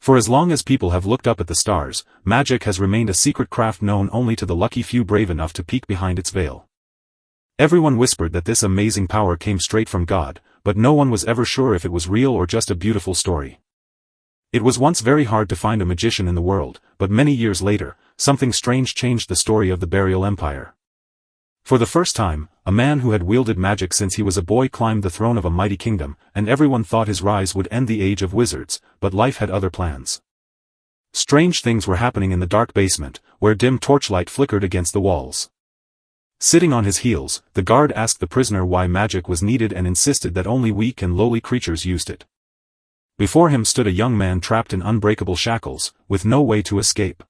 For as long as people have looked up at the stars, magic has remained a secret craft known only to the lucky few brave enough to peek behind its veil. Everyone whispered that this amazing power came straight from God, but no one was ever sure if it was real or just a beautiful story. It was once very hard to find a magician in the world, but many years later, something strange changed the story of the Burial Empire. For the first time, a man who had wielded magic since he was a boy climbed the throne of a mighty kingdom, and everyone thought his rise would end the age of wizards, but life had other plans. Strange things were happening in the dark basement, where dim torchlight flickered against the walls. Sitting on his heels, the guard asked the prisoner why magic was needed and insisted that only weak and lowly creatures used it. Before him stood a young man trapped in unbreakable shackles, with no way to escape.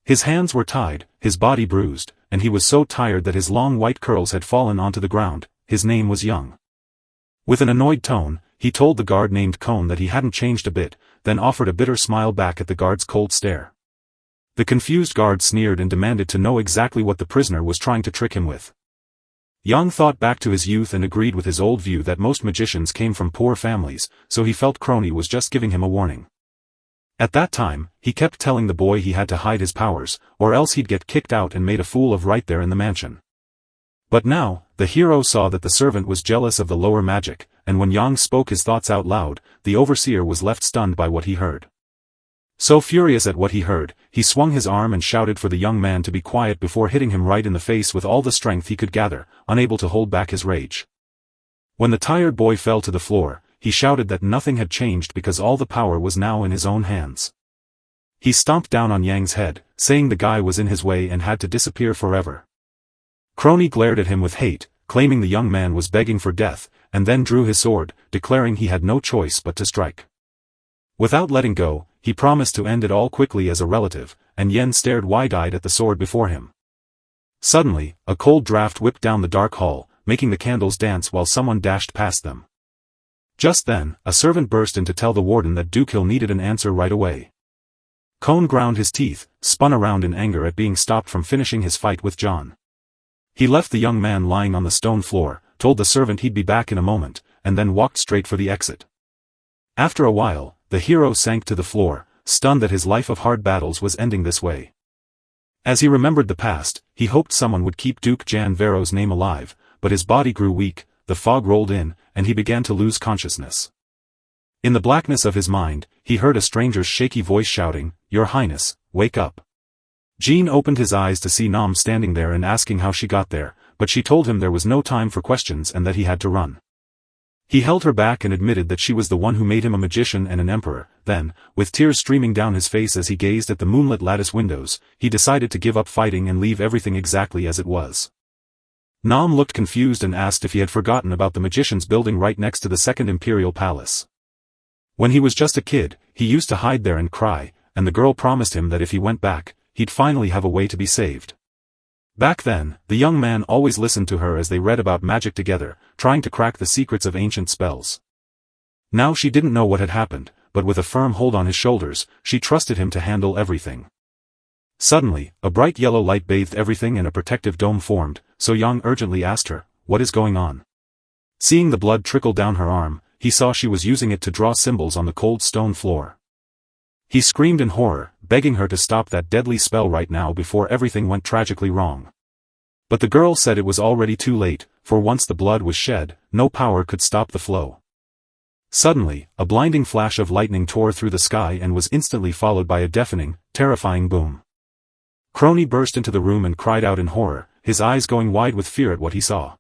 His hands were tied, his body bruised, and he was so tired that his long white curls had fallen onto the ground. His name was Young. With an annoyed tone, he told the guard named Cone that he hadn't changed a bit, then offered a bitter smile back at the guard's cold stare. The confused guard sneered and demanded to know exactly what the prisoner was trying to trick him with. Young thought back to his youth and agreed with his old view that most magicians came from poor families, so he felt Crony was just giving him a warning. At that time, he kept telling the boy he had to hide his powers, or else he'd get kicked out and made a fool of right there in the mansion. But now, the hero saw that the servant was jealous of the lower magic, and when Yang spoke his thoughts out loud, the overseer was left stunned by what he heard. So furious at what he heard, he swung his arm and shouted for the young man to be quiet before hitting him right in the face with all the strength he could gather, unable to hold back his rage. When the tired boy fell to the floor, he shouted that nothing had changed because all the power was now in his own hands. He stomped down on Yang's head, saying the guy was in his way and had to disappear forever. Crony glared at him with hate, claiming the young man was begging for death, and then drew his sword, declaring he had no choice but to strike. Without letting go, he promised to end it all quickly as a relative, and Yen stared wide-eyed at the sword before him. Suddenly, a cold draft whipped down the dark hall, making the candles dance while someone dashed past them. Just then, a servant burst in to tell the warden that Dukil needed an answer right away. Cone ground his teeth, spun around in anger at being stopped from finishing his fight with John. He left the young man lying on the stone floor, told the servant he'd be back in a moment, and then walked straight for the exit. After a while, the hero sank to the floor, stunned that his life of hard battles was ending this way. As he remembered the past, he hoped someone would keep Duke Jan Vero's name alive, but his body grew weak, the fog rolled in, and he began to lose consciousness. In the blackness of his mind, he heard a stranger's shaky voice shouting, "Your Highness, wake up." Jean opened his eyes to see Nam standing there and asking how she got there, but she told him there was no time for questions and that he had to run. He held her back and admitted that she was the one who made him a magician and an emperor. Then, with tears streaming down his face as he gazed at the moonlit lattice windows, he decided to give up fighting and leave everything exactly as it was. Nam looked confused and asked if he had forgotten about the magician's building right next to the Second Imperial Palace. When he was just a kid, he used to hide there and cry, and the girl promised him that if he went back, he'd finally have a way to be saved. Back then, the young man always listened to her as they read about magic together, trying to crack the secrets of ancient spells. Now she didn't know what had happened, but with a firm hold on his shoulders, she trusted him to handle everything. Suddenly, a bright yellow light bathed everything and a protective dome formed, so Yang urgently asked her, "What is going on?" Seeing the blood trickle down her arm, he saw she was using it to draw symbols on the cold stone floor. He screamed in horror, begging her to stop that deadly spell right now before everything went tragically wrong. But the girl said it was already too late, for once the blood was shed, no power could stop the flow. Suddenly, a blinding flash of lightning tore through the sky and was instantly followed by a deafening, terrifying boom. Crony burst into the room and cried out in horror, his eyes going wide with fear at what he saw.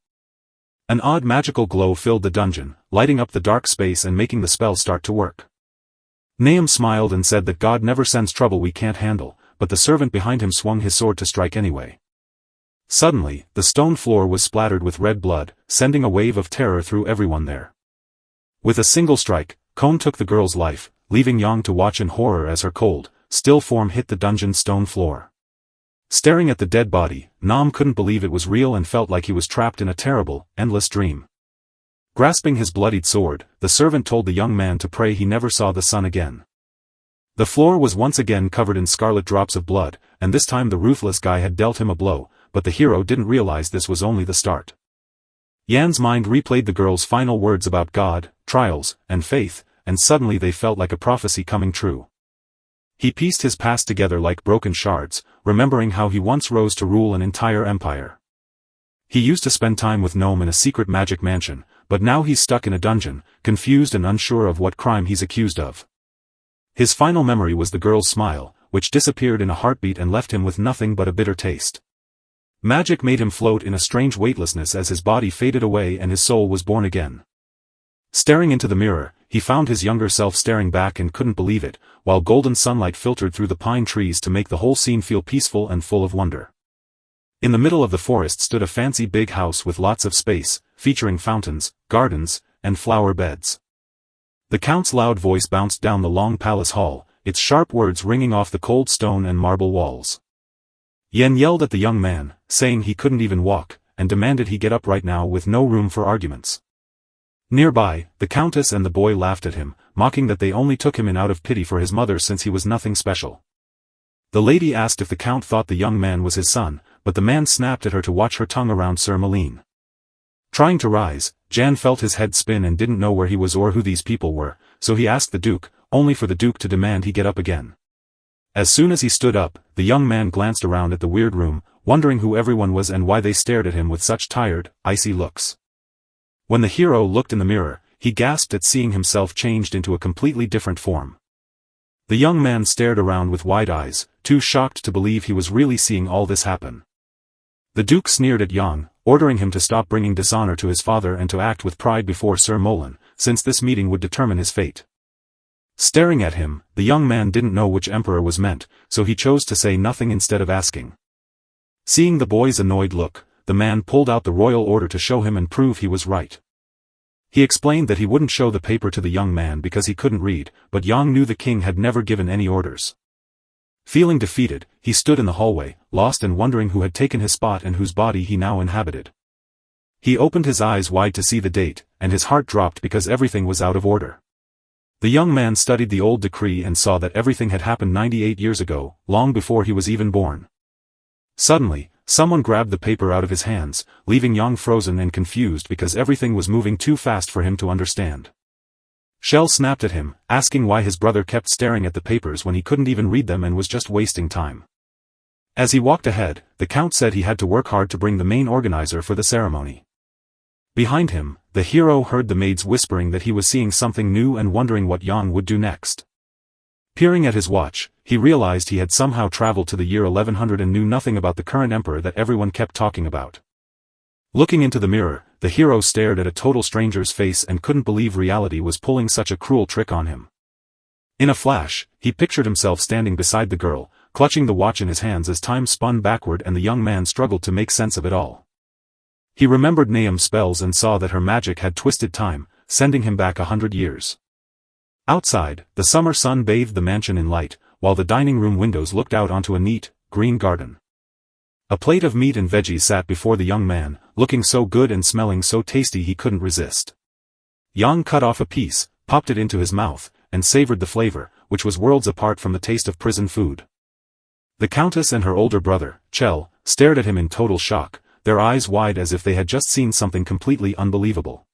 An odd magical glow filled the dungeon, lighting up the dark space and making the spell start to work. Naum smiled and said that God never sends trouble we can't handle, but the servant behind him swung his sword to strike anyway. Suddenly, the stone floor was splattered with red blood, sending a wave of terror through everyone there. With a single strike, Cone took the girl's life, leaving Yang to watch in horror as her cold, still form hit the dungeon's stone floor. Staring at the dead body, Nam couldn't believe it was real and felt like he was trapped in a terrible, endless dream. Grasping his bloodied sword, the servant told the young man to pray he never saw the sun again. The floor was once again covered in scarlet drops of blood, and this time the ruthless guy had dealt him a blow, but the hero didn't realize this was only the start. Yan's mind replayed the girl's final words about God, trials, and faith, and suddenly they felt like a prophecy coming true. He pieced his past together like broken shards, remembering how he once rose to rule an entire empire. He used to spend time with Gnome in a secret magic mansion, but now he's stuck in a dungeon, confused and unsure of what crime he's accused of. His final memory was the girl's smile, which disappeared in a heartbeat and left him with nothing but a bitter taste. Magic made him float in a strange weightlessness as his body faded away and his soul was born again. Staring into the mirror, he found his younger self staring back and couldn't believe it, while golden sunlight filtered through the pine trees to make the whole scene feel peaceful and full of wonder. In the middle of the forest stood a fancy big house with lots of space, featuring fountains, gardens, and flower beds. The Count's loud voice bounced down the long palace hall, its sharp words ringing off the cold stone and marble walls. Yen yelled at the young man, saying he couldn't even walk, and demanded he get up right now with no room for arguments. Nearby, the Countess and the boy laughed at him, mocking that they only took him in out of pity for his mother since he was nothing special. The lady asked if the Count thought the young man was his son, but the man snapped at her to watch her tongue around Sir Malene. Trying to rise, Jan felt his head spin and didn't know where he was or who these people were, so he asked the Duke, only for the Duke to demand he get up again. As soon as he stood up, the young man glanced around at the weird room, wondering who everyone was and why they stared at him with such tired, icy looks. When the hero looked in the mirror, he gasped at seeing himself changed into a completely different form. The young man stared around with wide eyes, too shocked to believe he was really seeing all this happen. The Duke sneered at Yang, ordering him to stop bringing dishonor to his father and to act with pride before Sir Malene, since this meeting would determine his fate. Staring at him, the young man didn't know which emperor was meant, so he chose to say nothing instead of asking. Seeing the boy's annoyed look, the man pulled out the royal order to show him and prove he was right. He explained that he wouldn't show the paper to the young man because he couldn't read, but Yang knew the king had never given any orders. Feeling defeated, he stood in the hallway, lost and wondering who had taken his spot and whose body he now inhabited. He opened his eyes wide to see the date, and his heart dropped because everything was out of order. The young man studied the old decree and saw that everything had happened 98 years ago, long before he was even born. Suddenly, someone grabbed the paper out of his hands, leaving Yang frozen and confused because everything was moving too fast for him to understand. Shell snapped at him, asking why his brother kept staring at the papers when he couldn't even read them and was just wasting time. As he walked ahead, the Count said he had to work hard to bring the main organizer for the ceremony. Behind him, the hero heard the maids whispering that he was seeing something new and wondering what Yang would do next. Peering at his watch, he realized he had somehow traveled to the year 1100 and knew nothing about the current emperor that everyone kept talking about. Looking into the mirror, the hero stared at a total stranger's face and couldn't believe reality was pulling such a cruel trick on him. In a flash, he pictured himself standing beside the girl, clutching the watch in his hands as time spun backward and the young man struggled to make sense of it all. He remembered Naeum's spells and saw that her magic had twisted time, sending him back 100 years. Outside, the summer sun bathed the mansion in light, while the dining room windows looked out onto a neat, green garden. A plate of meat and veggies sat before the young man, looking so good and smelling so tasty he couldn't resist. Yang cut off a piece, popped it into his mouth, and savored the flavor, which was worlds apart from the taste of prison food. The Countess and her older brother, Chell, stared at him in total shock, their eyes wide as if they had just seen something completely unbelievable.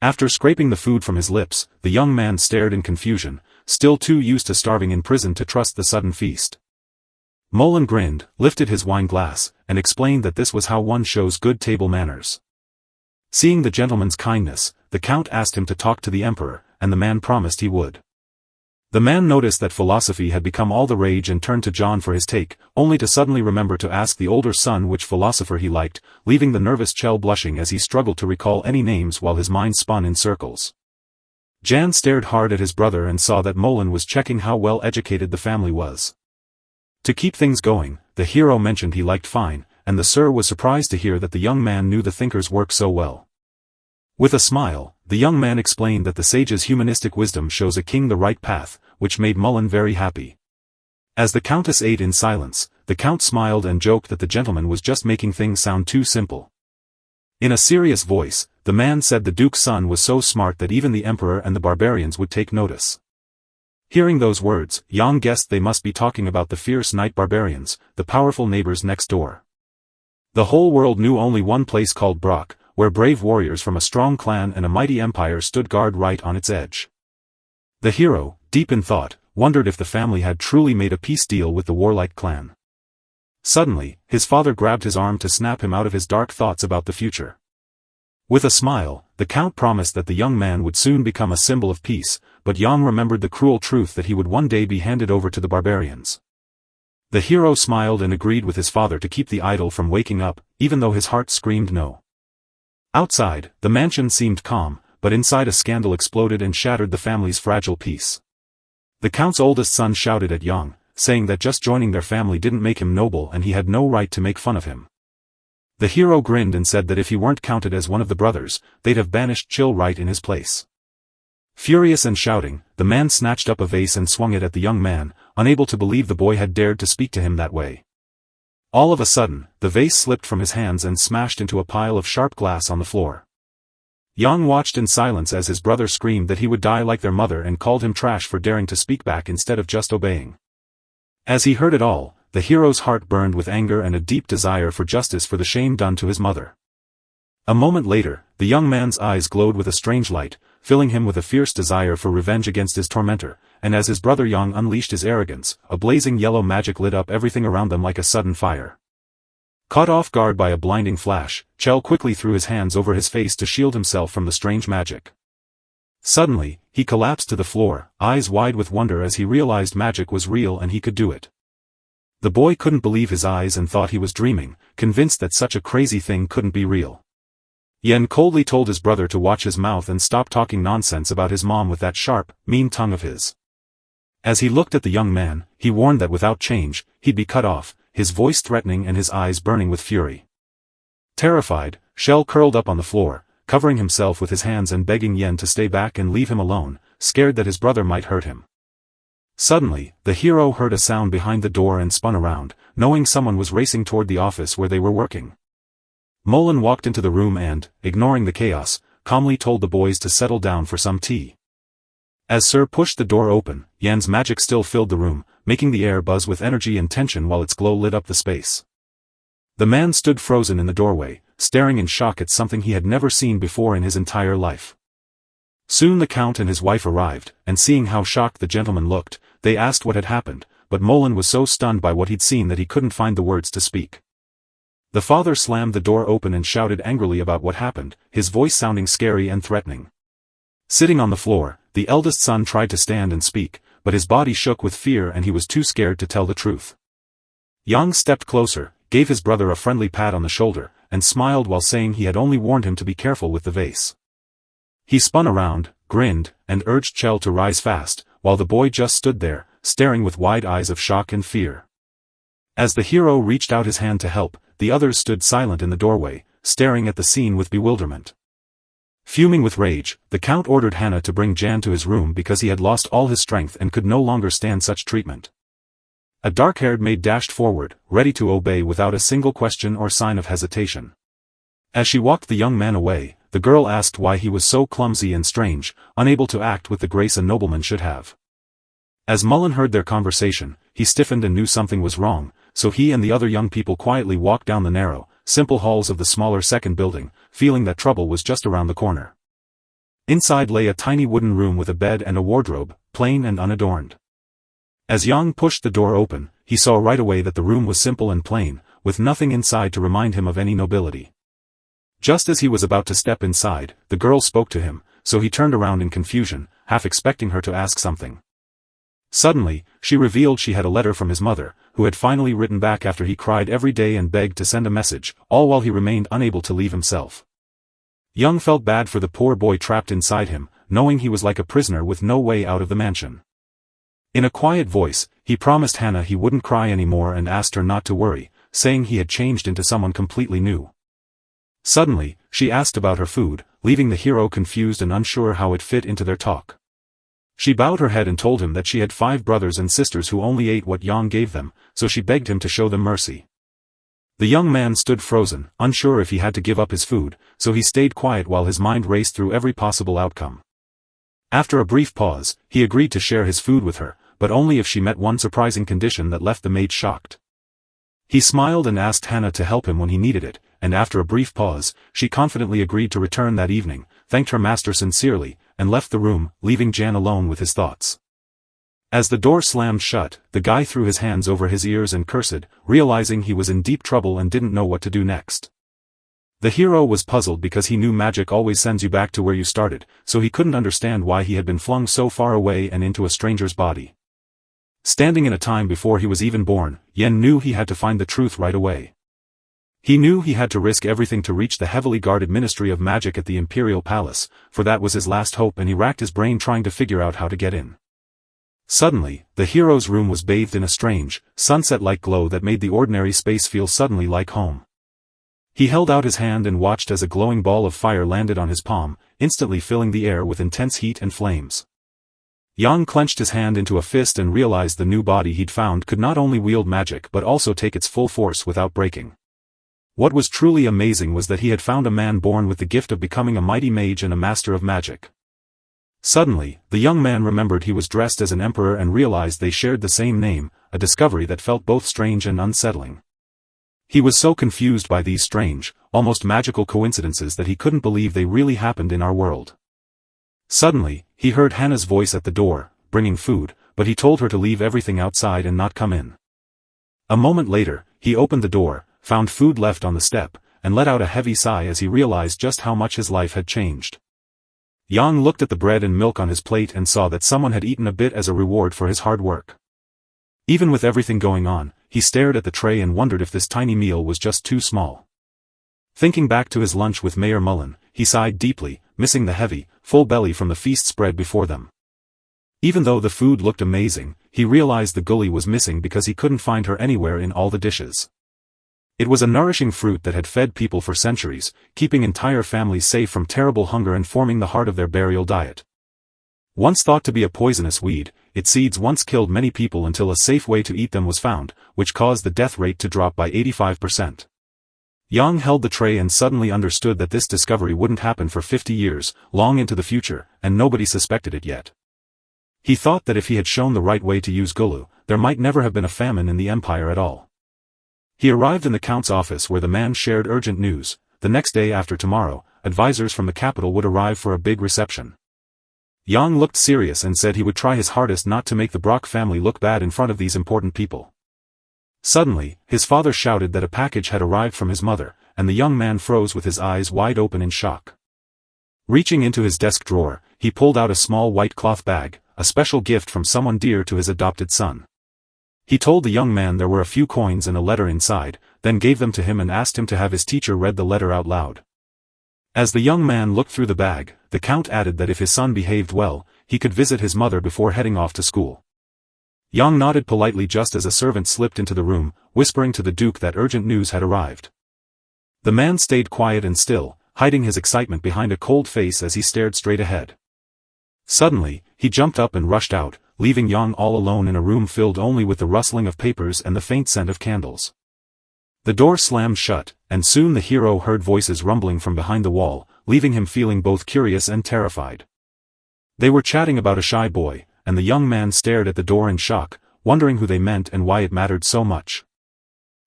After scraping the food from his lips, the young man stared in confusion, still too used to starving in prison to trust the sudden feast. Mullen grinned, lifted his wine glass, and explained that this was how one shows good table manners. Seeing the gentleman's kindness, the Count asked him to talk to the emperor, and the man promised he would. The man noticed that philosophy had become all the rage and turned to John for his take, only to suddenly remember to ask the older son which philosopher he liked, leaving the nervous Chell blushing as he struggled to recall any names while his mind spun in circles. Jan stared hard at his brother and saw that Mullen was checking how well educated the family was. To keep things going, the hero mentioned he liked fine, and the Sir was surprised to hear that the young man knew the thinker's work so well. With a smile, the young man explained that the sage's humanistic wisdom shows a king the right path, which made Mullen very happy. As the Countess ate in silence, the Count smiled and joked that the gentleman was just making things sound too simple. In a serious voice, the man said the Duke's son was so smart that even the Emperor and the barbarians would take notice. Hearing those words, Yang guessed they must be talking about the fierce night barbarians, the powerful neighbors next door. The whole world knew only one place called Brock, where brave warriors from a strong clan and a mighty empire stood guard right on its edge. The hero, deep in thought, wondered if the family had truly made a peace deal with the warlike clan. Suddenly, his father grabbed his arm to snap him out of his dark thoughts about the future. With a smile, the Count promised that the young man would soon become a symbol of peace, but Yang remembered the cruel truth that he would one day be handed over to the barbarians. The hero smiled and agreed with his father to keep the idol from waking up, even though his heart screamed no. Outside, the mansion seemed calm, but inside a scandal exploded and shattered the family's fragile peace. The Count's oldest son shouted at Yang, saying that just joining their family didn't make him noble and he had no right to make fun of him. The hero grinned and said that if he weren't counted as one of the brothers, they'd have banished Chill right in his place. Furious and shouting, the man snatched up a vase and swung it at the young man, unable to believe the boy had dared to speak to him that way. All of a sudden, the vase slipped from his hands and smashed into a pile of sharp glass on the floor. Yang watched in silence as his brother screamed that he would die like their mother and called him trash for daring to speak back instead of just obeying. As he heard it all, the hero's heart burned with anger and a deep desire for justice for the shame done to his mother. A moment later, the young man's eyes glowed with a strange light, filling him with a fierce desire for revenge against his tormentor, and as his brother Yang unleashed his arrogance, a blazing yellow magic lit up everything around them like a sudden fire. Caught off guard by a blinding flash, Chell quickly threw his hands over his face to shield himself from the strange magic. Suddenly, he collapsed to the floor, eyes wide with wonder as he realized magic was real and he could do it. The boy couldn't believe his eyes and thought he was dreaming, convinced that such a crazy thing couldn't be real. Yen coldly told his brother to watch his mouth and stop talking nonsense about his mom with that sharp, mean tongue of his. As he looked at the young man, he warned that without change, he'd be cut off, his voice threatening and his eyes burning with fury. Terrified, Shell curled up on the floor, covering himself with his hands and begging Yen to stay back and leave him alone, scared that his brother might hurt him. Suddenly, the hero heard a sound behind the door and spun around, knowing someone was racing toward the office where they were working. Mullen walked into the room and, ignoring the chaos, calmly told the boys to settle down for some tea. As Sir pushed the door open, Yan's magic still filled the room, making the air buzz with energy and tension while its glow lit up the space. The man stood frozen in the doorway, staring in shock at something he had never seen before in his entire life. Soon the Count and his wife arrived, and seeing how shocked the gentleman looked, they asked what had happened, but Mullen was so stunned by what he'd seen that he couldn't find the words to speak. The father slammed the door open and shouted angrily about what happened, his voice sounding scary and threatening. Sitting on the floor, the eldest son tried to stand and speak, but his body shook with fear and he was too scared to tell the truth. Yang stepped closer, gave his brother a friendly pat on the shoulder, and smiled while saying he had only warned him to be careful with the vase. He spun around, grinned, and urged Chell to rise fast, while the boy just stood there, staring with wide eyes of shock and fear. As the hero reached out his hand to help, the others stood silent in the doorway, staring at the scene with bewilderment. Fuming with rage, the Count ordered Hannah to bring Jan to his room because he had lost all his strength and could no longer stand such treatment. A dark-haired maid dashed forward, ready to obey without a single question or sign of hesitation. As she walked the young man away, the girl asked why he was so clumsy and strange, unable to act with the grace a nobleman should have. As Mullen heard their conversation, he stiffened and knew something was wrong, so he and the other young people quietly walked down the narrow, simple halls of the smaller second building, feeling that trouble was just around the corner. Inside lay a tiny wooden room with a bed and a wardrobe, plain and unadorned. As Yang pushed the door open, he saw right away that the room was simple and plain, with nothing inside to remind him of any nobility. Just as he was about to step inside, the girl spoke to him, so he turned around in confusion, half expecting her to ask something. Suddenly, she revealed she had a letter from his mother, who had finally written back after he cried every day and begged to send a message, all while he remained unable to leave himself. Young felt bad for the poor boy trapped inside him, knowing he was like a prisoner with no way out of the mansion. In a quiet voice, he promised Hannah he wouldn't cry anymore and asked her not to worry, saying he had changed into someone completely new. Suddenly, she asked about her food, leaving the hero confused and unsure how it fit into their talk. She bowed her head and told him that she had 5 brothers and sisters who only ate what Yang gave them, so she begged him to show them mercy. The young man stood frozen, unsure if he had to give up his food, so he stayed quiet while his mind raced through every possible outcome. After a brief pause, he agreed to share his food with her, but only if she met one surprising condition that left the maid shocked. He smiled and asked Hannah to help him when he needed it, and after a brief pause, she confidently agreed to return that evening, thanked her master sincerely, and left the room, leaving Jan alone with his thoughts. As the door slammed shut, the guy threw his hands over his ears and cursed, realizing he was in deep trouble and didn't know what to do next. The hero was puzzled because he knew magic always sends you back to where you started, so he couldn't understand why he had been flung so far away and into a stranger's body. Standing in a time before he was even born, Yen knew he had to find the truth right away. He knew he had to risk everything to reach the heavily guarded Ministry of Magic at the Imperial Palace, for that was his last hope, and he racked his brain trying to figure out how to get in. Suddenly, the hero's room was bathed in a strange, sunset-like glow that made the ordinary space feel suddenly like home. He held out his hand and watched as a glowing ball of fire landed on his palm, instantly filling the air with intense heat and flames. Yang clenched his hand into a fist and realized the new body he'd found could not only wield magic but also take its full force without breaking. What was truly amazing was that he had found a man born with the gift of becoming a mighty mage and a master of magic. Suddenly, the young man remembered he was dressed as an emperor and realized they shared the same name, a discovery that felt both strange and unsettling. He was so confused by these strange, almost magical coincidences that he couldn't believe they really happened in our world. Suddenly, he heard Hannah's voice at the door, bringing food, but he told her to leave everything outside and not come in. A moment later, he opened the door, found food left on the step, and let out a heavy sigh as he realized just how much his life had changed. Yang looked at the bread and milk on his plate and saw that someone had eaten a bit as a reward for his hard work. Even with everything going on, he stared at the tray and wondered if this tiny meal was just too small. Thinking back to his lunch with Mayor Mullen, he sighed deeply, missing the heavy, full belly from the feast spread before them. Even though the food looked amazing, he realized the gully was missing because he couldn't find her anywhere in all the dishes. It was a nourishing fruit that had fed people for centuries, keeping entire families safe from terrible hunger and forming the heart of their burial diet. Once thought to be a poisonous weed, its seeds once killed many people until a safe way to eat them was found, which caused the death rate to drop by 85%. Yang held the tray and suddenly understood that this discovery wouldn't happen for 50 years, long into the future, and nobody suspected it yet. He thought that if he had shown the right way to use gulu, there might never have been a famine in the empire at all. He arrived in the Count's office where the man shared urgent news. The next day after tomorrow, advisors from the capital would arrive for a big reception. Yang looked serious and said he would try his hardest not to make the Brock family look bad in front of these important people. Suddenly, his father shouted that a package had arrived from his mother, and the young man froze with his eyes wide open in shock. Reaching into his desk drawer, he pulled out a small white cloth bag, a special gift from someone dear to his adopted son. He told the young man there were a few coins and a letter inside, then gave them to him and asked him to have his teacher read the letter out loud. As the young man looked through the bag, the Count added that if his son behaved well, he could visit his mother before heading off to school. Yang nodded politely just as a servant slipped into the room, whispering to the Duke that urgent news had arrived. The man stayed quiet and still, hiding his excitement behind a cold face as he stared straight ahead. Suddenly, he jumped up and rushed out, leaving Yang all alone in a room filled only with the rustling of papers and the faint scent of candles. The door slammed shut, and soon the hero heard voices rumbling from behind the wall, leaving him feeling both curious and terrified. They were chatting about a shy boy, and the young man stared at the door in shock, wondering who they meant and why it mattered so much.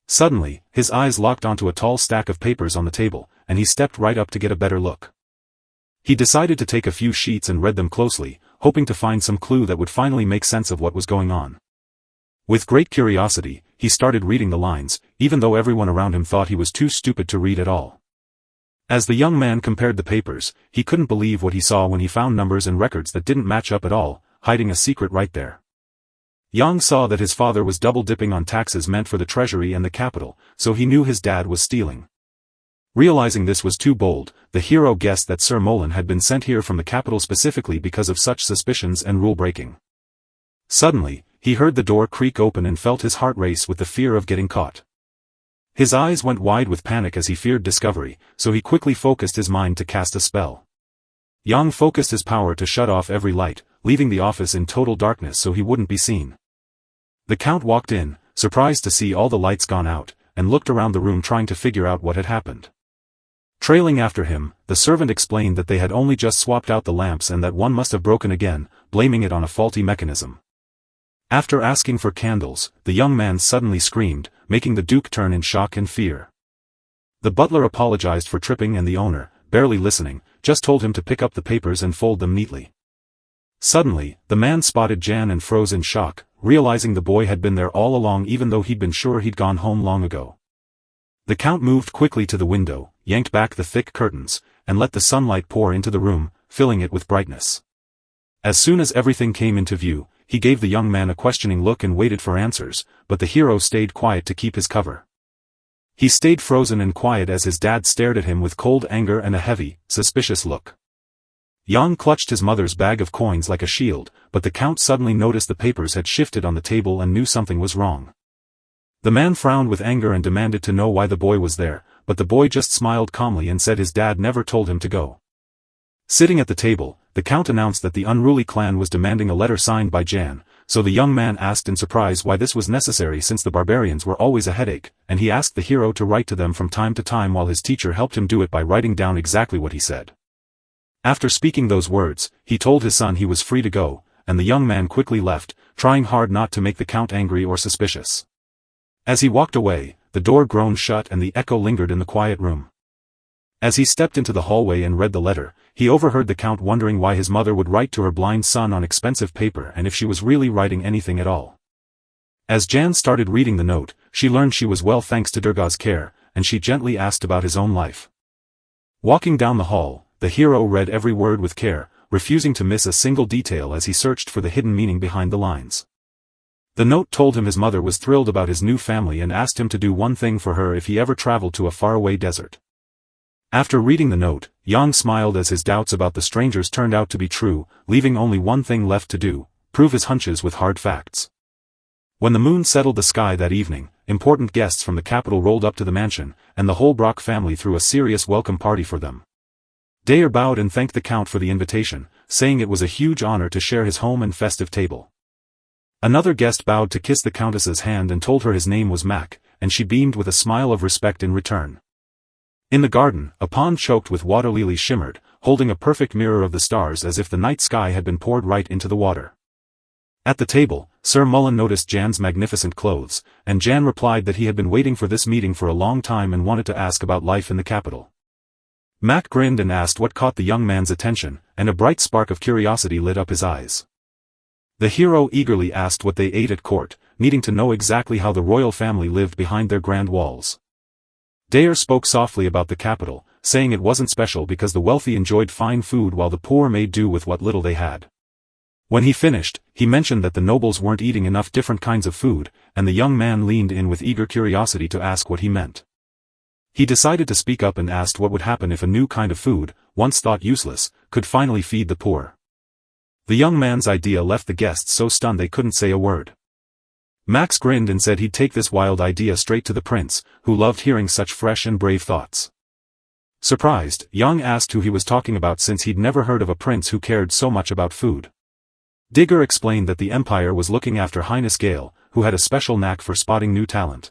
Suddenly, his eyes locked onto a tall stack of papers on the table, and he stepped right up to get a better look. He decided to take a few sheets and read them closely, hoping to find some clue that would finally make sense of what was going on. With great curiosity, he started reading the lines, even though everyone around him thought he was too stupid to read at all. As the young man compared the papers, he couldn't believe what he saw when he found numbers and records that didn't match up at all, hiding a secret right there. Yang saw that his father was double-dipping on taxes meant for the treasury and the capital, so he knew his dad was stealing. Realizing this was too bold, the hero guessed that Sir Mullen had been sent here from the capital specifically because of such suspicions and rule-breaking. Suddenly, he heard the door creak open and felt his heart race with the fear of getting caught. His eyes went wide with panic as he feared discovery, so he quickly focused his mind to cast a spell. Yang focused his power to shut off every light, leaving the office in total darkness so he wouldn't be seen. The Count walked in, surprised to see all the lights gone out, and looked around the room trying to figure out what had happened. Trailing after him, the servant explained that they had only just swapped out the lamps and that one must have broken again, blaming it on a faulty mechanism. After asking for candles, the young man suddenly screamed, making the Duke turn in shock and fear. The butler apologized for tripping and the owner, barely listening, just told him to pick up the papers and fold them neatly. Suddenly, the man spotted Jan and froze in shock, realizing the boy had been there all along even though he'd been sure he'd gone home long ago. The Count moved quickly to the window, yanked back the thick curtains, and let the sunlight pour into the room, filling it with brightness. As soon as everything came into view, he gave the young man a questioning look and waited for answers, but the hero stayed quiet to keep his cover. He stayed frozen and quiet as his dad stared at him with cold anger and a heavy, suspicious look. Yang clutched his mother's bag of coins like a shield, but the Count suddenly noticed the papers had shifted on the table and knew something was wrong. The man frowned with anger and demanded to know why the boy was there, but the boy just smiled calmly and said his dad never told him to go. Sitting at the table, the Count announced that the unruly clan was demanding a letter signed by Jan, so the young man asked in surprise why this was necessary since the barbarians were always a headache, and he asked the hero to write to them from time to time while his teacher helped him do it by writing down exactly what he said. After speaking those words, he told his son he was free to go, and the young man quickly left, trying hard not to make the Count angry or suspicious. As he walked away, the door groaned shut and the echo lingered in the quiet room. As he stepped into the hallway and read the letter, he overheard the Count wondering why his mother would write to her blind son on expensive paper and if she was really writing anything at all. As Jan started reading the note, she learned she was well thanks to Durga's care, and she gently asked about his own life. Walking down the hall, the hero read every word with care, refusing to miss a single detail as he searched for the hidden meaning behind the lines. The note told him his mother was thrilled about his new family and asked him to do one thing for her if he ever traveled to a faraway desert. After reading the note, Yang smiled as his doubts about the strangers turned out to be true, leaving only one thing left to do: prove his hunches with hard facts. When the moon settled the sky that evening, important guests from the capital rolled up to the mansion, and the whole Brock family threw a serious welcome party for them. Dayer bowed and thanked the Count for the invitation, saying it was a huge honor to share his home and festive table. Another guest bowed to kiss the Countess's hand and told her his name was Mac, and she beamed with a smile of respect in return. In the garden, a pond choked with water lilies shimmered, holding a perfect mirror of the stars as if the night sky had been poured right into the water. At the table, Sir Mullen noticed Jan's magnificent clothes, and Jan replied that he had been waiting for this meeting for a long time and wanted to ask about life in the capital. Mac grinned and asked what caught the young man's attention, and a bright spark of curiosity lit up his eyes. The hero eagerly asked what they ate at court, needing to know exactly how the royal family lived behind their grand walls. Dayer spoke softly about the capital, saying it wasn't special because the wealthy enjoyed fine food while the poor made do with what little they had. When he finished, he mentioned that the nobles weren't eating enough different kinds of food, and the young man leaned in with eager curiosity to ask what he meant. He decided to speak up and asked what would happen if a new kind of food, once thought useless, could finally feed the poor. The young man's idea left the guests so stunned they couldn't say a word. Max grinned and said he'd take this wild idea straight to the prince, who loved hearing such fresh and brave thoughts. Surprised, Yang asked who he was talking about since he'd never heard of a prince who cared so much about food. Digger explained that the Empire was looking after Highness Gale, who had a special knack for spotting new talent.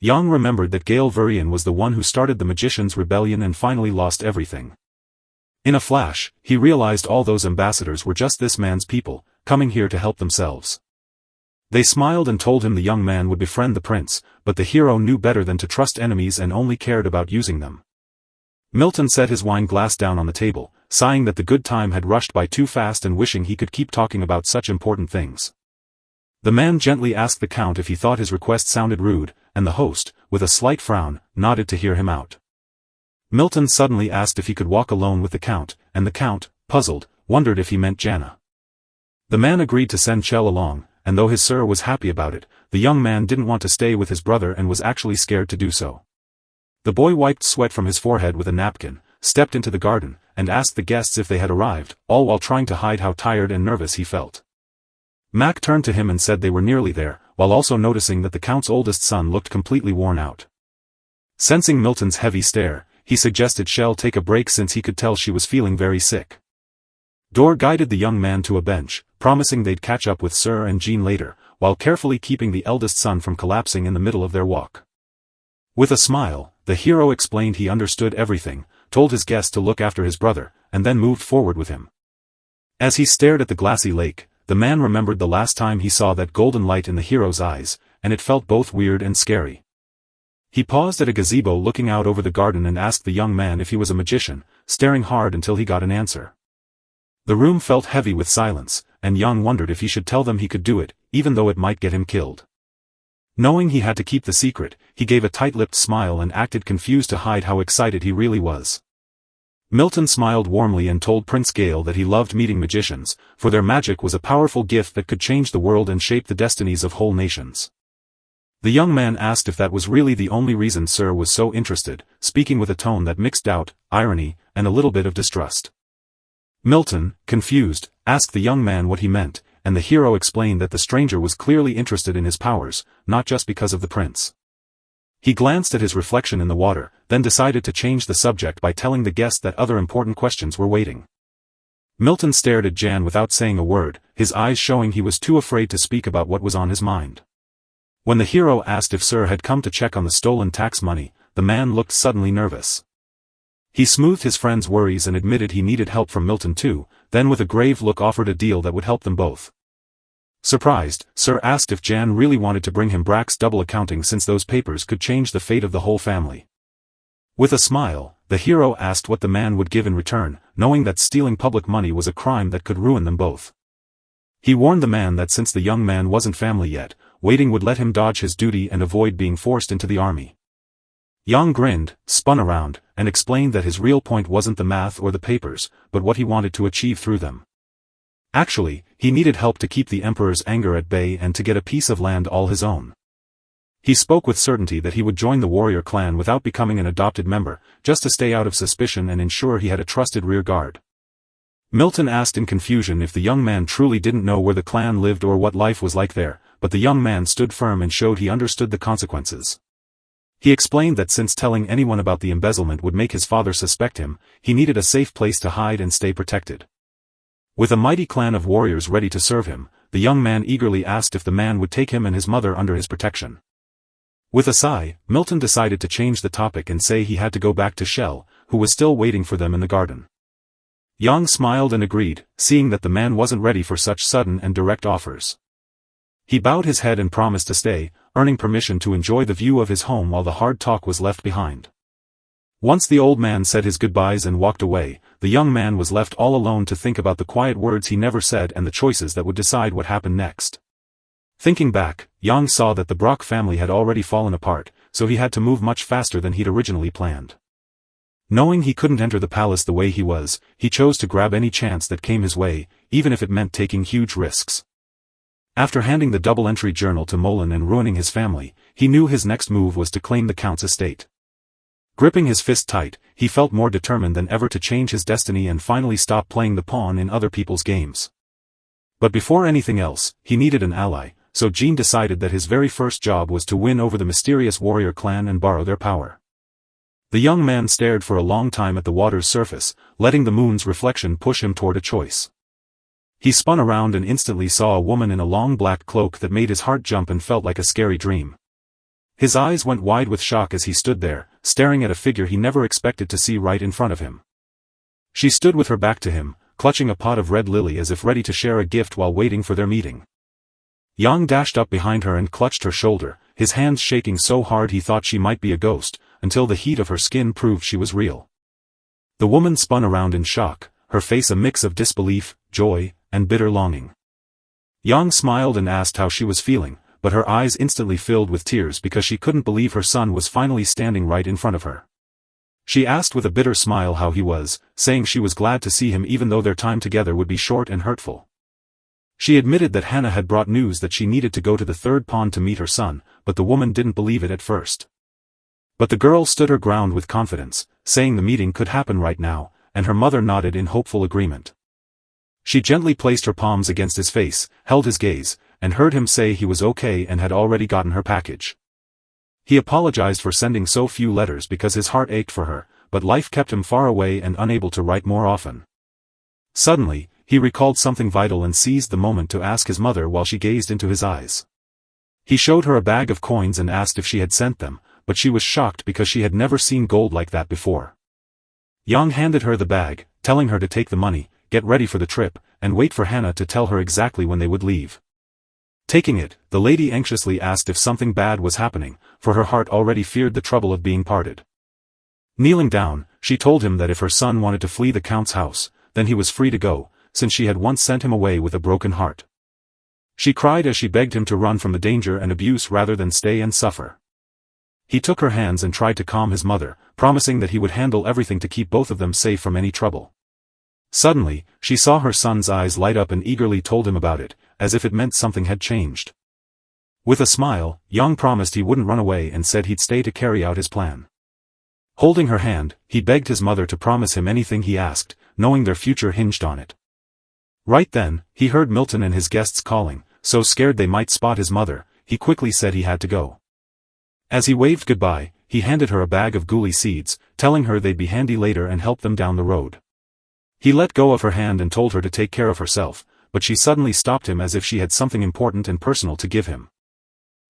Yang remembered that Gale Varian was the one who started the Magician's Rebellion and finally lost everything. In a flash, he realized all those ambassadors were just this man's people, coming here to help themselves. They smiled and told him the young man would befriend the prince, but the hero knew better than to trust enemies and only cared about using them. Milton set his wine glass down on the table, sighing that the good time had rushed by too fast and wishing he could keep talking about such important things. The man gently asked the Count if he thought his request sounded rude, and the host, with a slight frown, nodded to hear him out. Milton suddenly asked if he could walk alone with the Count, and the Count, puzzled, wondered if he meant Jana. The man agreed to send Chell along, and though his sir was happy about it, the young man didn't want to stay with his brother and was actually scared to do so. The boy wiped sweat from his forehead with a napkin, stepped into the garden, and asked the guests if they had arrived, all while trying to hide how tired and nervous he felt. Mac turned to him and said they were nearly there, while also noticing that the Count's oldest son looked completely worn out. Sensing Milton's heavy stare, he suggested Shell take a break since he could tell she was feeling very sick. Dor guided the young man to a bench, promising they'd catch up with Sir and Jean later, while carefully keeping the eldest son from collapsing in the middle of their walk. With a smile, the hero explained he understood everything, told his guest to look after his brother, and then moved forward with him. As he stared at the glassy lake, the man remembered the last time he saw that golden light in the hero's eyes, and it felt both weird and scary. He paused at a gazebo looking out over the garden and asked the young man if he was a magician, staring hard until he got an answer. The room felt heavy with silence, and Yang wondered if he should tell them he could do it, even though it might get him killed. Knowing he had to keep the secret, he gave a tight-lipped smile and acted confused to hide how excited he really was. Milton smiled warmly and told Prince Gale that he loved meeting magicians, for their magic was a powerful gift that could change the world and shape the destinies of whole nations. The young man asked if that was really the only reason Sir was so interested, speaking with a tone that mixed doubt, irony, and a little bit of distrust. Milton, confused, asked the young man what he meant, and the hero explained that the stranger was clearly interested in his powers, not just because of the prince. He glanced at his reflection in the water, then decided to change the subject by telling the guest that other important questions were waiting. Milton stared at Jan without saying a word, his eyes showing he was too afraid to speak about what was on his mind. When the hero asked if Sir had come to check on the stolen tax money, the man looked suddenly nervous. He smoothed his friend's worries and admitted he needed help from Milton too, then with a grave look offered a deal that would help them both. Surprised, Sir asked if Jan really wanted to bring him Brack's double accounting since those papers could change the fate of the whole family. With a smile, the hero asked what the man would give in return, knowing that stealing public money was a crime that could ruin them both. He warned the man that since the young man wasn't family yet, waiting would let him dodge his duty and avoid being forced into the army. Yang grinned, spun around, and explained that his real point wasn't the math or the papers, but what he wanted to achieve through them. Actually, he needed help to keep the emperor's anger at bay and to get a piece of land all his own. He spoke with certainty that he would join the warrior clan without becoming an adopted member, just to stay out of suspicion and ensure he had a trusted rear guard. Milton asked in confusion if the young man truly didn't know where the clan lived or what life was like there, but the young man stood firm and showed he understood the consequences. He explained that since telling anyone about the embezzlement would make his father suspect him, he needed a safe place to hide and stay protected. With a mighty clan of warriors ready to serve him, the young man eagerly asked if the man would take him and his mother under his protection. With a sigh, Milton decided to change the topic and say he had to go back to Shell, who was still waiting for them in the garden. Yang smiled and agreed, seeing that the man wasn't ready for such sudden and direct offers. He bowed his head and promised to stay, earning permission to enjoy the view of his home while the hard talk was left behind. Once the old man said his goodbyes and walked away, the young man was left all alone to think about the quiet words he never said and the choices that would decide what happened next. Thinking back, Yang saw that the Brock family had already fallen apart, so he had to move much faster than he'd originally planned. Knowing he couldn't enter the palace the way he was, he chose to grab any chance that came his way, even if it meant taking huge risks. After handing the double-entry journal to Molan and ruining his family, he knew his next move was to claim the Count's estate. Gripping his fist tight, he felt more determined than ever to change his destiny and finally stop playing the pawn in other people's games. But before anything else, he needed an ally, so Jean decided that his very first job was to win over the mysterious warrior clan and borrow their power. The young man stared for a long time at the water's surface, letting the moon's reflection push him toward a choice. He spun around and instantly saw a woman in a long black cloak that made his heart jump and felt like a scary dream. His eyes went wide with shock as he stood there, staring at a figure he never expected to see right in front of him. She stood with her back to him, clutching a pot of red lily as if ready to share a gift while waiting for their meeting. Yang dashed up behind her and clutched her shoulder, his hands shaking so hard he thought she might be a ghost, until the heat of her skin proved she was real. The woman spun around in shock, her face a mix of disbelief, joy, and bitter longing. Yang smiled and asked how she was feeling, but her eyes instantly filled with tears because she couldn't believe her son was finally standing right in front of her. She asked with a bitter smile how he was, saying she was glad to see him even though their time together would be short and hurtful. She admitted that Hannah had brought news that she needed to go to the third pond to meet her son, but the woman didn't believe it at first. But the girl stood her ground with confidence, saying the meeting could happen right now, and her mother nodded in hopeful agreement. She gently placed her palms against his face, held his gaze, and heard him say he was okay and had already gotten her package. He apologized for sending so few letters because his heart ached for her, but life kept him far away and unable to write more often. Suddenly, he recalled something vital and seized the moment to ask his mother while she gazed into his eyes. He showed her a bag of coins and asked if she had sent them, but she was shocked because she had never seen gold like that before. Yang handed her the bag, telling her to take the money, get ready for the trip, and wait for Hannah to tell her exactly when they would leave. Taking it, the lady anxiously asked if something bad was happening, for her heart already feared the trouble of being parted. Kneeling down, she told him that if her son wanted to flee the Count's house, then he was free to go, since she had once sent him away with a broken heart. She cried as she begged him to run from the danger and abuse rather than stay and suffer. He took her hands and tried to calm his mother, promising that he would handle everything to keep both of them safe from any trouble. Suddenly, she saw her son's eyes light up and eagerly told him about it, as if it meant something had changed. With a smile, Yang promised he wouldn't run away and said he'd stay to carry out his plan. Holding her hand, he begged his mother to promise him anything he asked, knowing their future hinged on it. Right then, he heard Milton and his guests calling, so scared they might spot his mother, he quickly said he had to go. As he waved goodbye, he handed her a bag of gooey seeds, telling her they'd be handy later and help them down the road. He let go of her hand and told her to take care of herself, but she suddenly stopped him as if she had something important and personal to give him.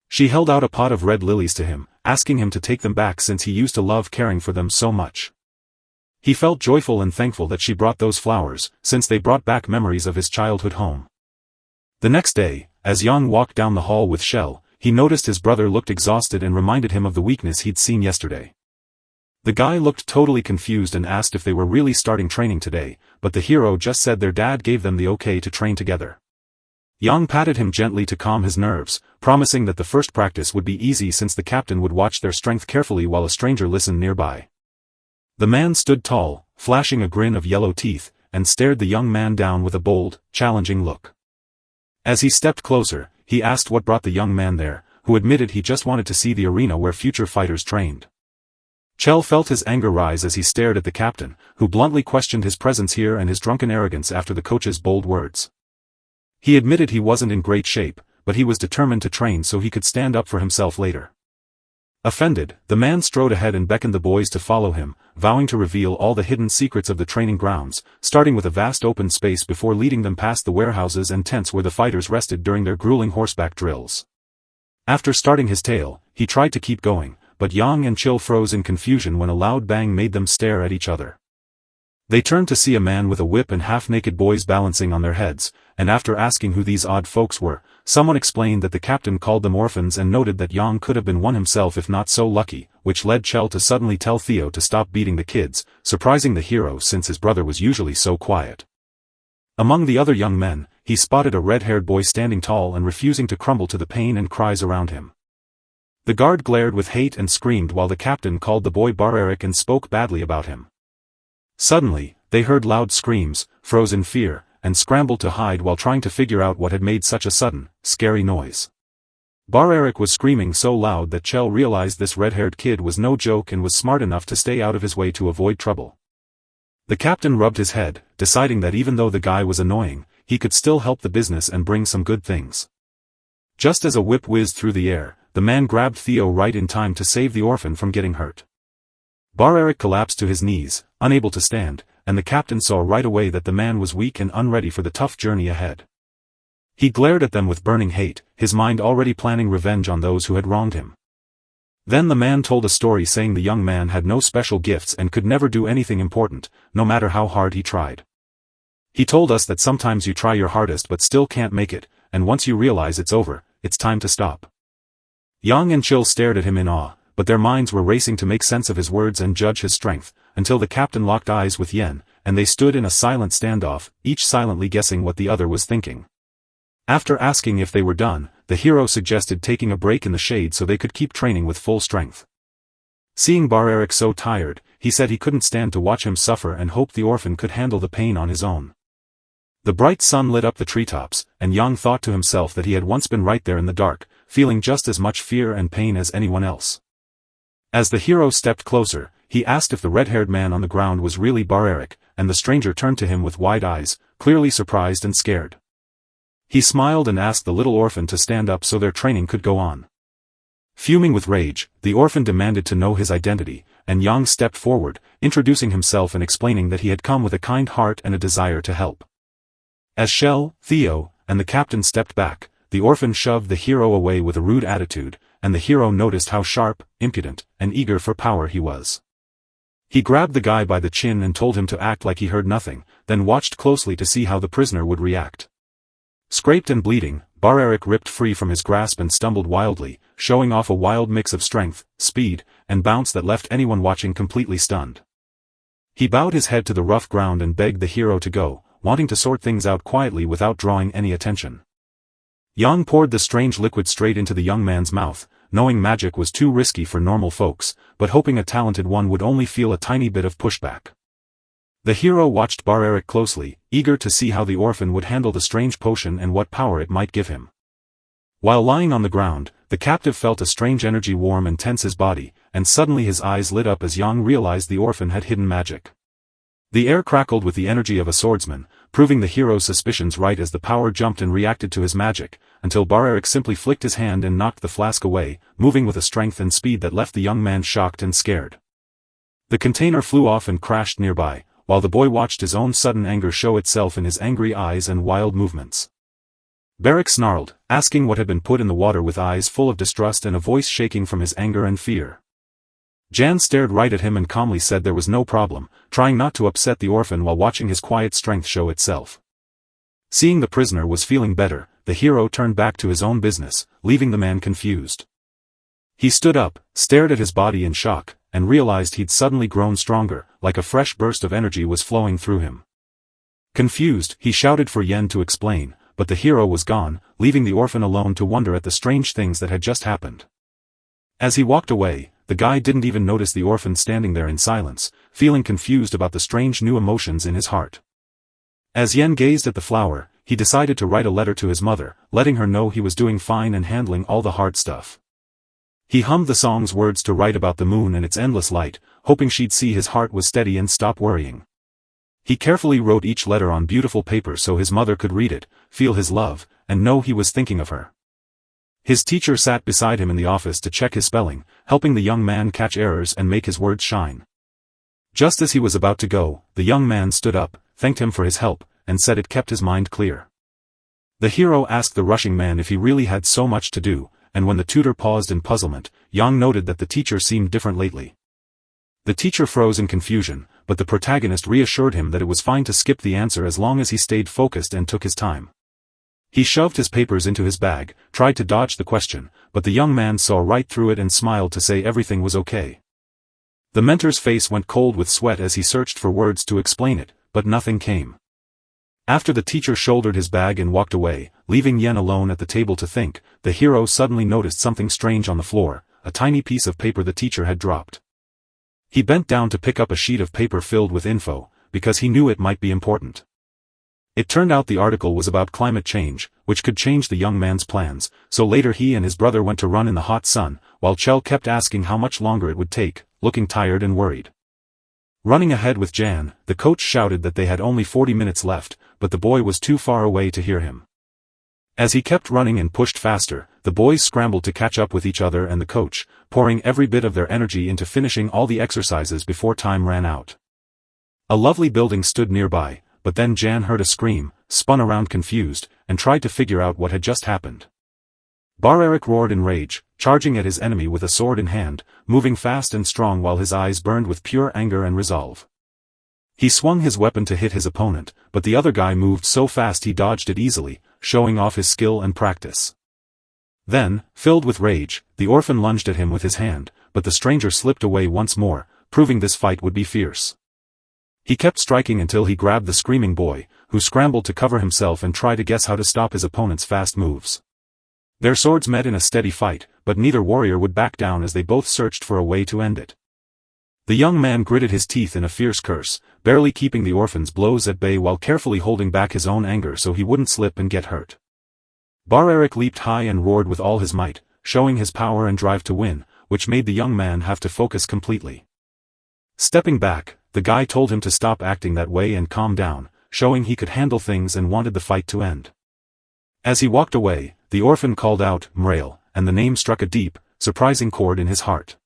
She held out a pot of red lilies to him, asking him to take them back since he used to love caring for them so much. He felt joyful and thankful that she brought those flowers, since they brought back memories of his childhood home. The next day, as Yang walked down the hall with Shell, he noticed his brother looked exhausted and reminded him of the weakness he'd seen yesterday. The guy looked totally confused and asked if they were really starting training today, but the hero just said their dad gave them the okay to train together. Yang patted him gently to calm his nerves, promising that the first practice would be easy since the captain would watch their strength carefully while a stranger listened nearby. The man stood tall, flashing a grin of yellow teeth, and stared the young man down with a bold, challenging look. As he stepped closer, he asked what brought the young man there, who admitted he just wanted to see the arena where future fighters trained. Chell felt his anger rise as he stared at the captain, who bluntly questioned his presence here and his drunken arrogance after the coach's bold words. He admitted he wasn't in great shape, but he was determined to train so he could stand up for himself later. Offended, the man strode ahead and beckoned the boys to follow him, vowing to reveal all the hidden secrets of the training grounds, starting with a vast open space before leading them past the warehouses and tents where the fighters rested during their grueling horseback drills. After starting his tale, he tried to keep going, but Yang and Chill froze in confusion when a loud bang made them stare at each other. They turned to see a man with a whip and half-naked boys balancing on their heads, and after asking who these odd folks were, someone explained that the captain called them orphans and noted that Yang could have been one himself if not so lucky, which led Chell to suddenly tell Theo to stop beating the kids, surprising the hero since his brother was usually so quiet. Among the other young men, he spotted a red-haired boy standing tall and refusing to crumble to the pain and cries around him. The guard glared with hate and screamed while the captain called the boy barbaric and spoke badly about him. Suddenly, they heard loud screams, froze in fear, and scrambled to hide while trying to figure out what had made such a sudden, scary noise. Barbaric was screaming so loud that Chell realized this red-haired kid was no joke and was smart enough to stay out of his way to avoid trouble. The captain rubbed his head, deciding that even though the guy was annoying, he could still help the business and bring some good things. Just as a whip whizzed through the air, the man grabbed Theo right in time to save the orphan from getting hurt. Barbaric collapsed to his knees, unable to stand, and the captain saw right away that the man was weak and unready for the tough journey ahead. He glared at them with burning hate, his mind already planning revenge on those who had wronged him. Then the man told a story saying the young man had no special gifts and could never do anything important, no matter how hard he tried. He told us that sometimes you try your hardest but still can't make it, and once you realize it's over, it's time to stop. Yang and Chill stared at him in awe, but their minds were racing to make sense of his words and judge his strength, until the captain locked eyes with Yen, and they stood in a silent standoff, each silently guessing what the other was thinking. After asking if they were done, the hero suggested taking a break in the shade so they could keep training with full strength. Seeing Barbaric so tired, he said he couldn't stand to watch him suffer and hoped the orphan could handle the pain on his own. The bright sun lit up the treetops, and Yang thought to himself that he had once been right there in the dark, feeling just as much fear and pain as anyone else. As the hero stepped closer, he asked if the red-haired man on the ground was really Barbaric, and the stranger turned to him with wide eyes, clearly surprised and scared. He smiled and asked the little orphan to stand up so their training could go on. Fuming with rage, the orphan demanded to know his identity, and Yang stepped forward, introducing himself and explaining that he had come with a kind heart and a desire to help. As Shell, Theo, and the captain stepped back, the orphan shoved the hero away with a rude attitude, and the hero noticed how sharp, impudent, and eager for power he was. He grabbed the guy by the chin and told him to act like he heard nothing, then watched closely to see how the prisoner would react. Scraped and bleeding, Barbaric ripped free from his grasp and stumbled wildly, showing off a wild mix of strength, speed, and bounce that left anyone watching completely stunned. He bowed his head to the rough ground and begged the hero to go, wanting to sort things out quietly without drawing any attention. Yang poured the strange liquid straight into the young man's mouth, knowing magic was too risky for normal folks, but hoping a talented one would only feel a tiny bit of pushback. The hero watched Bar-Eric closely, eager to see how the orphan would handle the strange potion and what power it might give him. While lying on the ground, the captive felt a strange energy warm and tense his body, and suddenly his eyes lit up as Yang realized the orphan had hidden magic. The air crackled with the energy of a swordsman, proving the hero's suspicions right as the power jumped and reacted to his magic, until Bar-Eric simply flicked his hand and knocked the flask away, moving with a strength and speed that left the young man shocked and scared. The container flew off and crashed nearby, while the boy watched his own sudden anger show itself in his angry eyes and wild movements. Barrick snarled, asking what had been put in the water with eyes full of distrust and a voice shaking from his anger and fear. Jan stared right at him and calmly said there was no problem, trying not to upset the orphan while watching his quiet strength show itself. Seeing the prisoner was feeling better, the hero turned back to his own business, leaving the man confused. He stood up, stared at his body in shock, and realized he'd suddenly grown stronger, like a fresh burst of energy was flowing through him. Confused, he shouted for Yen to explain, but the hero was gone, leaving the orphan alone to wonder at the strange things that had just happened. As he walked away, the guy didn't even notice the orphan standing there in silence, feeling confused about the strange new emotions in his heart. As Yen gazed at the flower, he decided to write a letter to his mother, letting her know he was doing fine and handling all the hard stuff. He hummed the song's words to write about the moon and its endless light, hoping she'd see his heart was steady and stop worrying. He carefully wrote each letter on beautiful paper so his mother could read it, feel his love, and know he was thinking of her. His teacher sat beside him in the office to check his spelling, helping the young man catch errors and make his words shine. Just as he was about to go, the young man stood up, thanked him for his help, and said it kept his mind clear. The hero asked the rushing man if he really had so much to do, and when the tutor paused in puzzlement, Yang noted that the teacher seemed different lately. The teacher froze in confusion, but the protagonist reassured him that it was fine to skip the answer as long as he stayed focused and took his time. He shoved his papers into his bag, tried to dodge the question, but the young man saw right through it and smiled to say everything was okay. The mentor's face went cold with sweat as he searched for words to explain it, but nothing came. After the teacher shouldered his bag and walked away, leaving Yen alone at the table to think, the hero suddenly noticed something strange on the floor, a tiny piece of paper the teacher had dropped. He bent down to pick up a sheet of paper filled with info, because he knew it might be important. It turned out the article was about climate change, which could change the young man's plans, so later he and his brother went to run in the hot sun, while Chell kept asking how much longer it would take, looking tired and worried. Running ahead with Jan, the coach shouted that they had only 40 minutes left, but the boy was too far away to hear him. As he kept running and pushed faster, the boys scrambled to catch up with each other and the coach, pouring every bit of their energy into finishing all the exercises before time ran out. A lovely building stood nearby, but then Jan heard a scream, spun around confused, and tried to figure out what had just happened. Bar-Eric roared in rage, charging at his enemy with a sword in hand, moving fast and strong while his eyes burned with pure anger and resolve. He swung his weapon to hit his opponent, but the other guy moved so fast he dodged it easily, showing off his skill and practice. Then, filled with rage, the orphan lunged at him with his hand, but the stranger slipped away once more, proving this fight would be fierce. He kept striking until he grabbed the screaming boy, who scrambled to cover himself and try to guess how to stop his opponent's fast moves. Their swords met in a steady fight, but neither warrior would back down as they both searched for a way to end it. The young man gritted his teeth in a fierce curse, barely keeping the orphan's blows at bay while carefully holding back his own anger so he wouldn't slip and get hurt. Bar-Eric leaped high and roared with all his might, showing his power and drive to win, which made the young man have to focus completely. Stepping back, the guy told him to stop acting that way and calm down, showing he could handle things and wanted the fight to end. As he walked away, the orphan called out, "Mrail," and the name struck a deep, surprising chord in his heart.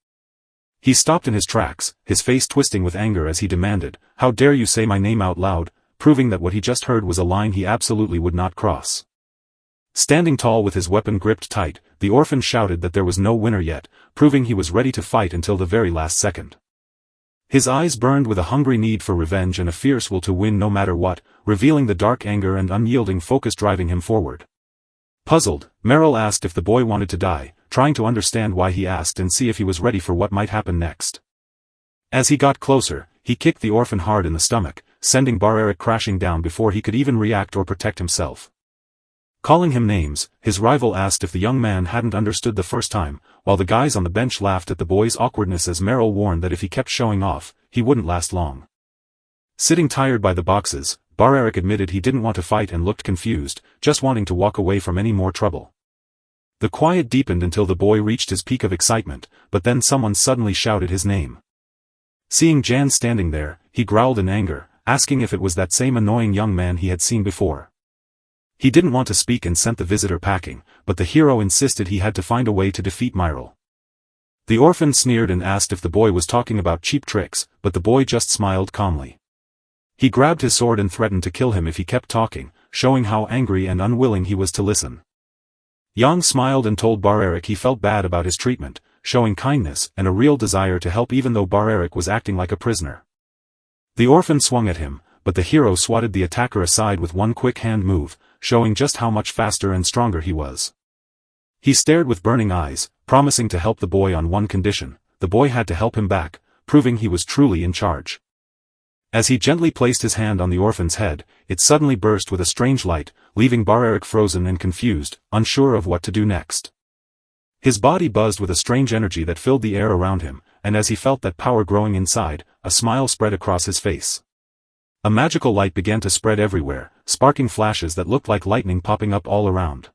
He stopped in his tracks, his face twisting with anger as he demanded, "How dare you say my name out loud," proving that what he just heard was a line he absolutely would not cross. Standing tall with his weapon gripped tight, the orphan shouted that there was no winner yet, proving he was ready to fight until the very last second. His eyes burned with a hungry need for revenge and a fierce will to win no matter what, revealing the dark anger and unyielding focus driving him forward. Puzzled, Merrill asked if the boy wanted to die, trying to understand why he asked and see if he was ready for what might happen next. As he got closer, he kicked the orphan hard in the stomach, sending Bar-Eric crashing down before he could even react or protect himself. Calling him names, his rival asked if the young man hadn't understood the first time, while the guys on the bench laughed at the boy's awkwardness as Meryl warned that if he kept showing off, he wouldn't last long. Sitting tired by the boxes, Bar-Eric admitted he didn't want to fight and looked confused, just wanting to walk away from any more trouble. The quiet deepened until the boy reached his peak of excitement, but then someone suddenly shouted his name. Seeing Jan standing there, he growled in anger, asking if it was that same annoying young man he had seen before. He didn't want to speak and sent the visitor packing, but the hero insisted he had to find a way to defeat Meryl. The orphan sneered and asked if the boy was talking about cheap tricks, but the boy just smiled calmly. He grabbed his sword and threatened to kill him if he kept talking, showing how angry and unwilling he was to listen. Yang smiled and told Bar-Eric he felt bad about his treatment, showing kindness and a real desire to help even though Bar-Eric was acting like a prisoner. The orphan swung at him, but the hero swatted the attacker aside with one quick hand move, showing just how much faster and stronger he was. He stared with burning eyes, promising to help the boy on one condition: the boy had to help him back, proving he was truly in charge. As he gently placed his hand on the orphan's head, it suddenly burst with a strange light, leaving Bar-Eric frozen and confused, unsure of what to do next. His body buzzed with a strange energy that filled the air around him, and as he felt that power growing inside, a smile spread across his face. A magical light began to spread everywhere, sparking flashes that looked like lightning popping up all around.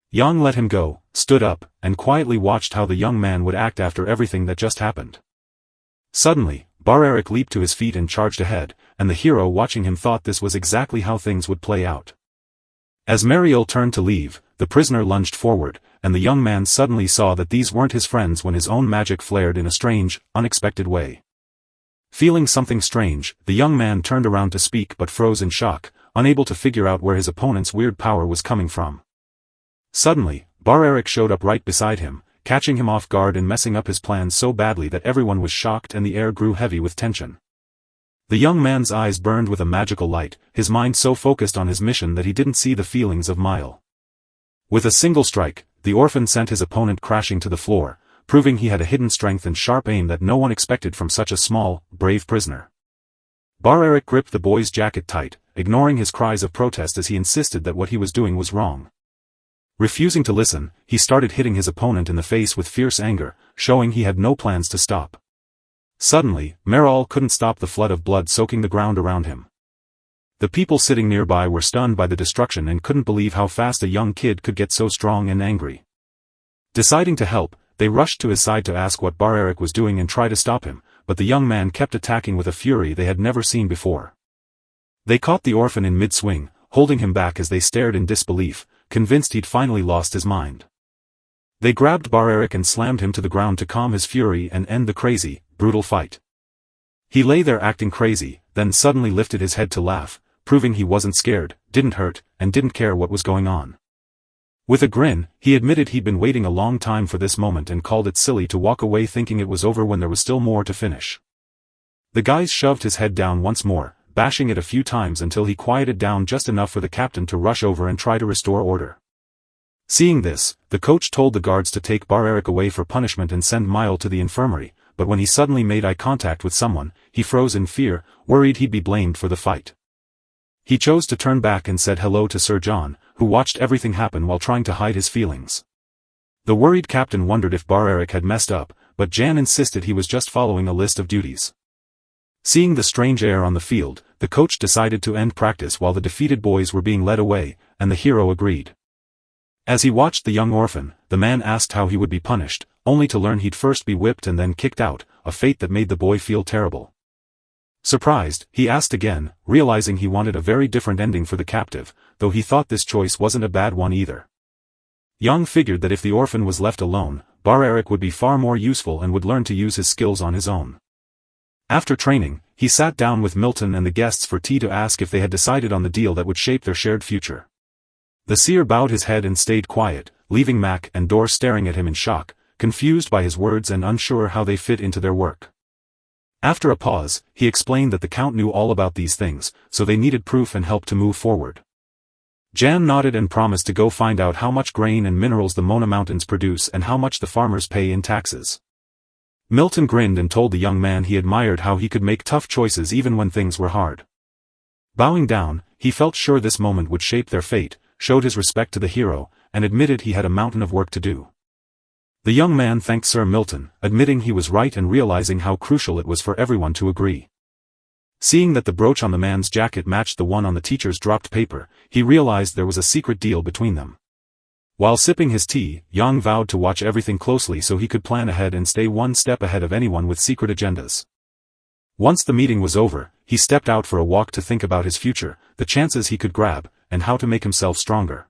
Yang let him go, stood up, and quietly watched how the young man would act after everything that just happened. Suddenly, Bar-Eric leaped to his feet and charged ahead, and the hero watching him thought this was exactly how things would play out. As Meryl turned to leave, the prisoner lunged forward, and the young man suddenly saw that these weren't his friends when his own magic flared in a strange, unexpected way. Feeling something strange, the young man turned around to speak but froze in shock, unable to figure out where his opponent's weird power was coming from. Suddenly, Bar-Eric showed up right beside him, catching him off guard and messing up his plans so badly that everyone was shocked and the air grew heavy with tension. The young man's eyes burned with a magical light, his mind so focused on his mission that he didn't see the feelings of Meryl. With a single strike, the orphan sent his opponent crashing to the floor, proving he had a hidden strength and sharp aim that no one expected from such a small, brave prisoner. Bar-Eric gripped the boy's jacket tight, ignoring his cries of protest as he insisted that what he was doing was wrong. Refusing to listen, he started hitting his opponent in the face with fierce anger, showing he had no plans to stop. Suddenly, Meryl couldn't stop the flood of blood soaking the ground around him. The people sitting nearby were stunned by the destruction and couldn't believe how fast a young kid could get so strong and angry. Deciding to help, they rushed to his side to ask what Bar-Eric was doing and try to stop him, but the young man kept attacking with a fury they had never seen before. They caught the orphan in mid-swing, holding him back as they stared in disbelief, convinced he'd finally lost his mind. They grabbed Bar-Eric and slammed him to the ground to calm his fury and end the crazy, brutal fight. He lay there acting crazy, then suddenly lifted his head to laugh, proving he wasn't scared, didn't hurt, and didn't care what was going on. With a grin, he admitted he'd been waiting a long time for this moment and called it silly to walk away thinking it was over when there was still more to finish. The guys shoved his head down once more, bashing it a few times until he quieted down just enough for the captain to rush over and try to restore order. Seeing this, the coach told the guards to take Bar-Eric away for punishment and send Meryl to the infirmary, but when he suddenly made eye contact with someone, he froze in fear, worried he'd be blamed for the fight. He chose to turn back and said hello to Sir John, who watched everything happen while trying to hide his feelings. The worried captain wondered if Bar-Eric had messed up, but Jan insisted he was just following a list of duties. Seeing the strange air on the field, the coach decided to end practice while the defeated boys were being led away, and the hero agreed. As he watched the young orphan, the man asked how he would be punished, only to learn he'd first be whipped and then kicked out, a fate that made the boy feel terrible. Surprised, he asked again, realizing he wanted a very different ending for the captive, though he thought this choice wasn't a bad one either. Yang figured that if the orphan was left alone, Bar-Eric would be far more useful and would learn to use his skills on his own. After training, he sat down with Milton and the guests for tea to ask if they had decided on the deal that would shape their shared future. The seer bowed his head and stayed quiet, leaving Mac and Dor staring at him in shock, confused by his words and unsure how they fit into their work. After a pause, he explained that the Count knew all about these things, so they needed proof and help to move forward. Jan nodded and promised to go find out how much grain and minerals the Mona Mountains produce and how much the farmers pay in taxes. Milton grinned and told the young man he admired how he could make tough choices even when things were hard. Bowing down, he felt sure this moment would shape their fate, showed his respect to the hero, and admitted he had a mountain of work to do. The young man thanked Sir Milton, admitting he was right and realizing how crucial it was for everyone to agree. Seeing that the brooch on the man's jacket matched the one on the teacher's dropped paper, he realized there was a secret deal between them. While sipping his tea, Yang vowed to watch everything closely so he could plan ahead and stay one step ahead of anyone with secret agendas. Once the meeting was over, he stepped out for a walk to think about his future, the chances he could grab, and how to make himself stronger.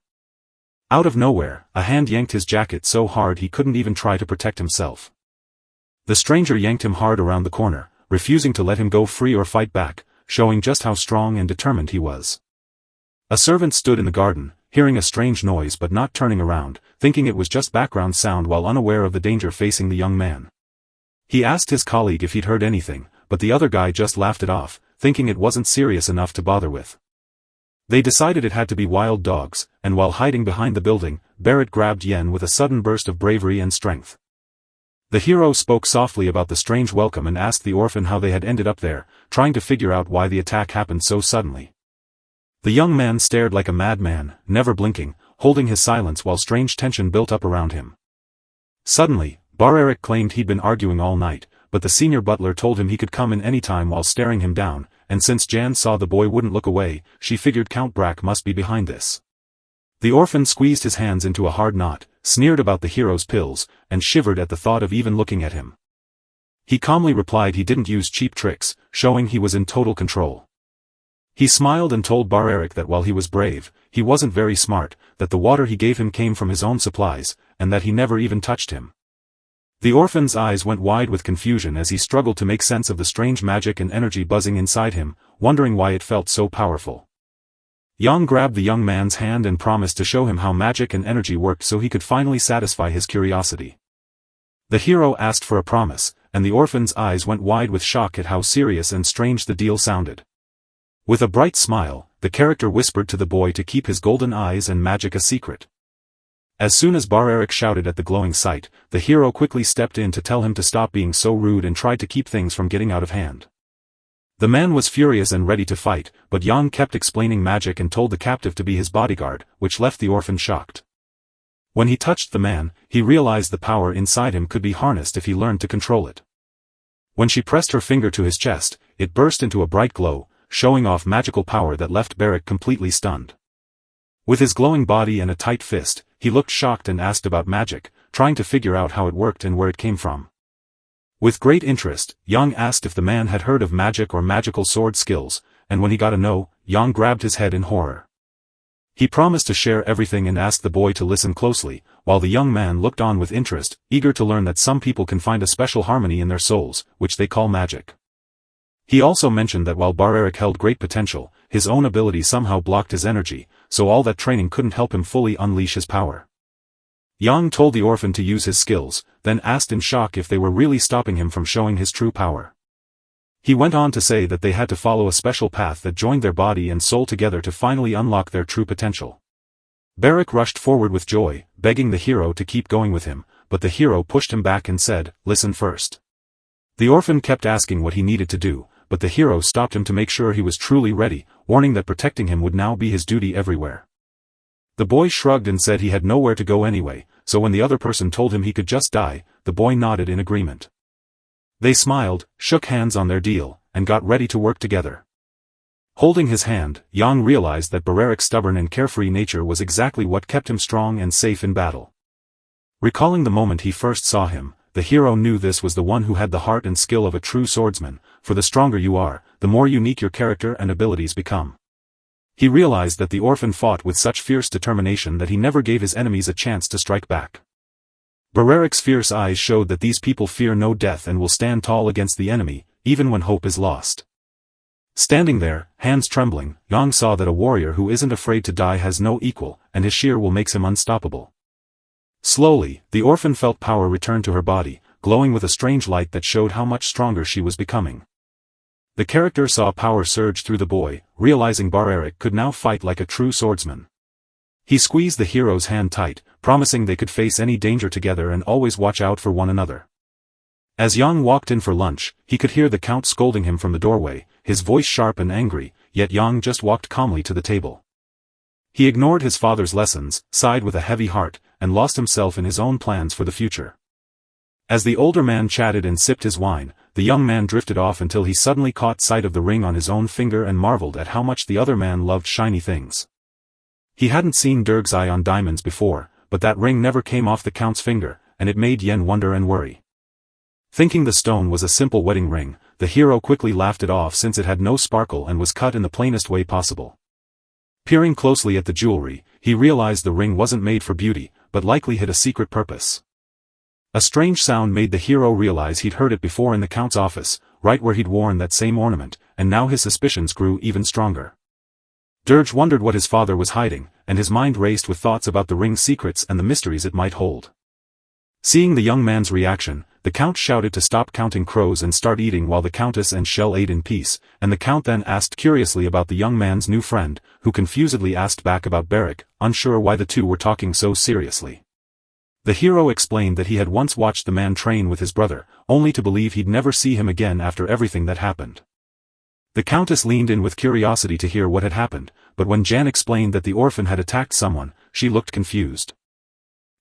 Out of nowhere, a hand yanked his jacket so hard he couldn't even try to protect himself. The stranger yanked him hard around the corner, refusing to let him go free or fight back, showing just how strong and determined he was. A servant stood in the garden, hearing a strange noise but not turning around, thinking it was just background sound while unaware of the danger facing the young man. He asked his colleague if he'd heard anything, but the other guy just laughed it off, thinking it wasn't serious enough to bother with. They decided it had to be wild dogs, and while hiding behind the building, Barrett grabbed Yen with a sudden burst of bravery and strength. The hero spoke softly about the strange welcome and asked the orphan how they had ended up there, trying to figure out why the attack happened so suddenly. The young man stared like a madman, never blinking, holding his silence while strange tension built up around him. Suddenly, Barrett claimed he'd been arguing all night, but the senior butler told him he could come in any time while staring him down, and since Jan saw the boy wouldn't look away, she figured Count Brack must be behind this. The orphan squeezed his hands into a hard knot, sneered about the hero's pills, and shivered at the thought of even looking at him. He calmly replied he didn't use cheap tricks, showing he was in total control. He smiled and told Barrett that while he was brave, he wasn't very smart, that the water he gave him came from his own supplies, and that he never even touched him. The orphan's eyes went wide with confusion as he struggled to make sense of the strange magic and energy buzzing inside him, wondering why it felt so powerful. Yang grabbed the young man's hand and promised to show him how magic and energy worked so he could finally satisfy his curiosity. The hero asked for a promise, and the orphan's eyes went wide with shock at how serious and strange the deal sounded. With a bright smile, the character whispered to the boy to keep his golden eyes and magic a secret. As soon as Barrett shouted at the glowing sight, the hero quickly stepped in to tell him to stop being so rude and tried to keep things from getting out of hand. The man was furious and ready to fight, but Yang kept explaining magic and told the captive to be his bodyguard, which left the orphan shocked. When he touched the man, he realized the power inside him could be harnessed if he learned to control it. When she pressed her finger to his chest, it burst into a bright glow, showing off magical power that left Barrett completely stunned. With his glowing body and a tight fist, he looked shocked and asked about magic, trying to figure out how it worked and where it came from. With great interest, Yang asked if the man had heard of magic or magical sword skills, and when he got a no, Yang grabbed his head in horror. He promised to share everything and asked the boy to listen closely, while the young man looked on with interest, eager to learn that some people can find a special harmony in their souls, which they call magic. He also mentioned that while Barrett held great potential, his own ability somehow blocked his energy, so all that training couldn't help him fully unleash his power. Yang told the orphan to use his skills, then asked in shock if they were really stopping him from showing his true power. He went on to say that they had to follow a special path that joined their body and soul together to finally unlock their true potential. Barrett rushed forward with joy, begging the hero to keep going with him, but the hero pushed him back and said, "Listen first." The orphan kept asking what he needed to do, but the hero stopped him to make sure he was truly ready, warning that protecting him would now be his duty everywhere. The boy shrugged and said he had nowhere to go anyway, so when the other person told him he could just die, the boy nodded in agreement. They smiled, shook hands on their deal, and got ready to work together. Holding his hand, Yang realized that Barrett's stubborn and carefree nature was exactly what kept him strong and safe in battle. Recalling the moment he first saw him, the hero knew this was the one who had the heart and skill of a true swordsman, for the stronger you are, the more unique your character and abilities become. He realized that the orphan fought with such fierce determination that he never gave his enemies a chance to strike back. Barrac's fierce eyes showed that these people fear no death and will stand tall against the enemy, even when hope is lost. Standing there, hands trembling, Yang saw that a warrior who isn't afraid to die has no equal, and his sheer will makes him unstoppable. Slowly, the orphan felt power return to her body, glowing with a strange light that showed how much stronger she was becoming. The character saw power surge through the boy, realizing Barrett could now fight like a true swordsman. He squeezed the hero's hand tight, promising they could face any danger together and always watch out for one another. As Yang walked in for lunch, he could hear the Count scolding him from the doorway, his voice sharp and angry, yet Yang just walked calmly to the table. He ignored his father's lessons, sighed with a heavy heart, and lost himself in his own plans for the future. As the older man chatted and sipped his wine, the young man drifted off until he suddenly caught sight of the ring on his own finger and marveled at how much the other man loved shiny things. He hadn't seen Durg's eye on diamonds before, but that ring never came off the count's finger, and it made Yen wonder and worry. Thinking the stone was a simple wedding ring, the hero quickly laughed it off since it had no sparkle and was cut in the plainest way possible. Peering closely at the jewelry, he realized the ring wasn't made for beauty, but likely had a secret purpose. A strange sound made the hero realize he'd heard it before in the count's office, right where he'd worn that same ornament, and now his suspicions grew even stronger. Durg wondered what his father was hiding, and his mind raced with thoughts about the ring's secrets and the mysteries it might hold. Seeing the young man's reaction, the count shouted to stop counting crows and start eating while the countess and Shell ate in peace, and the count then asked curiously about the young man's new friend, who confusedly asked back about Beric, unsure why the two were talking so seriously. The hero explained that he had once watched the man train with his brother, only to believe he'd never see him again after everything that happened. The countess leaned in with curiosity to hear what had happened, but when Jan explained that the orphan had attacked someone, she looked confused.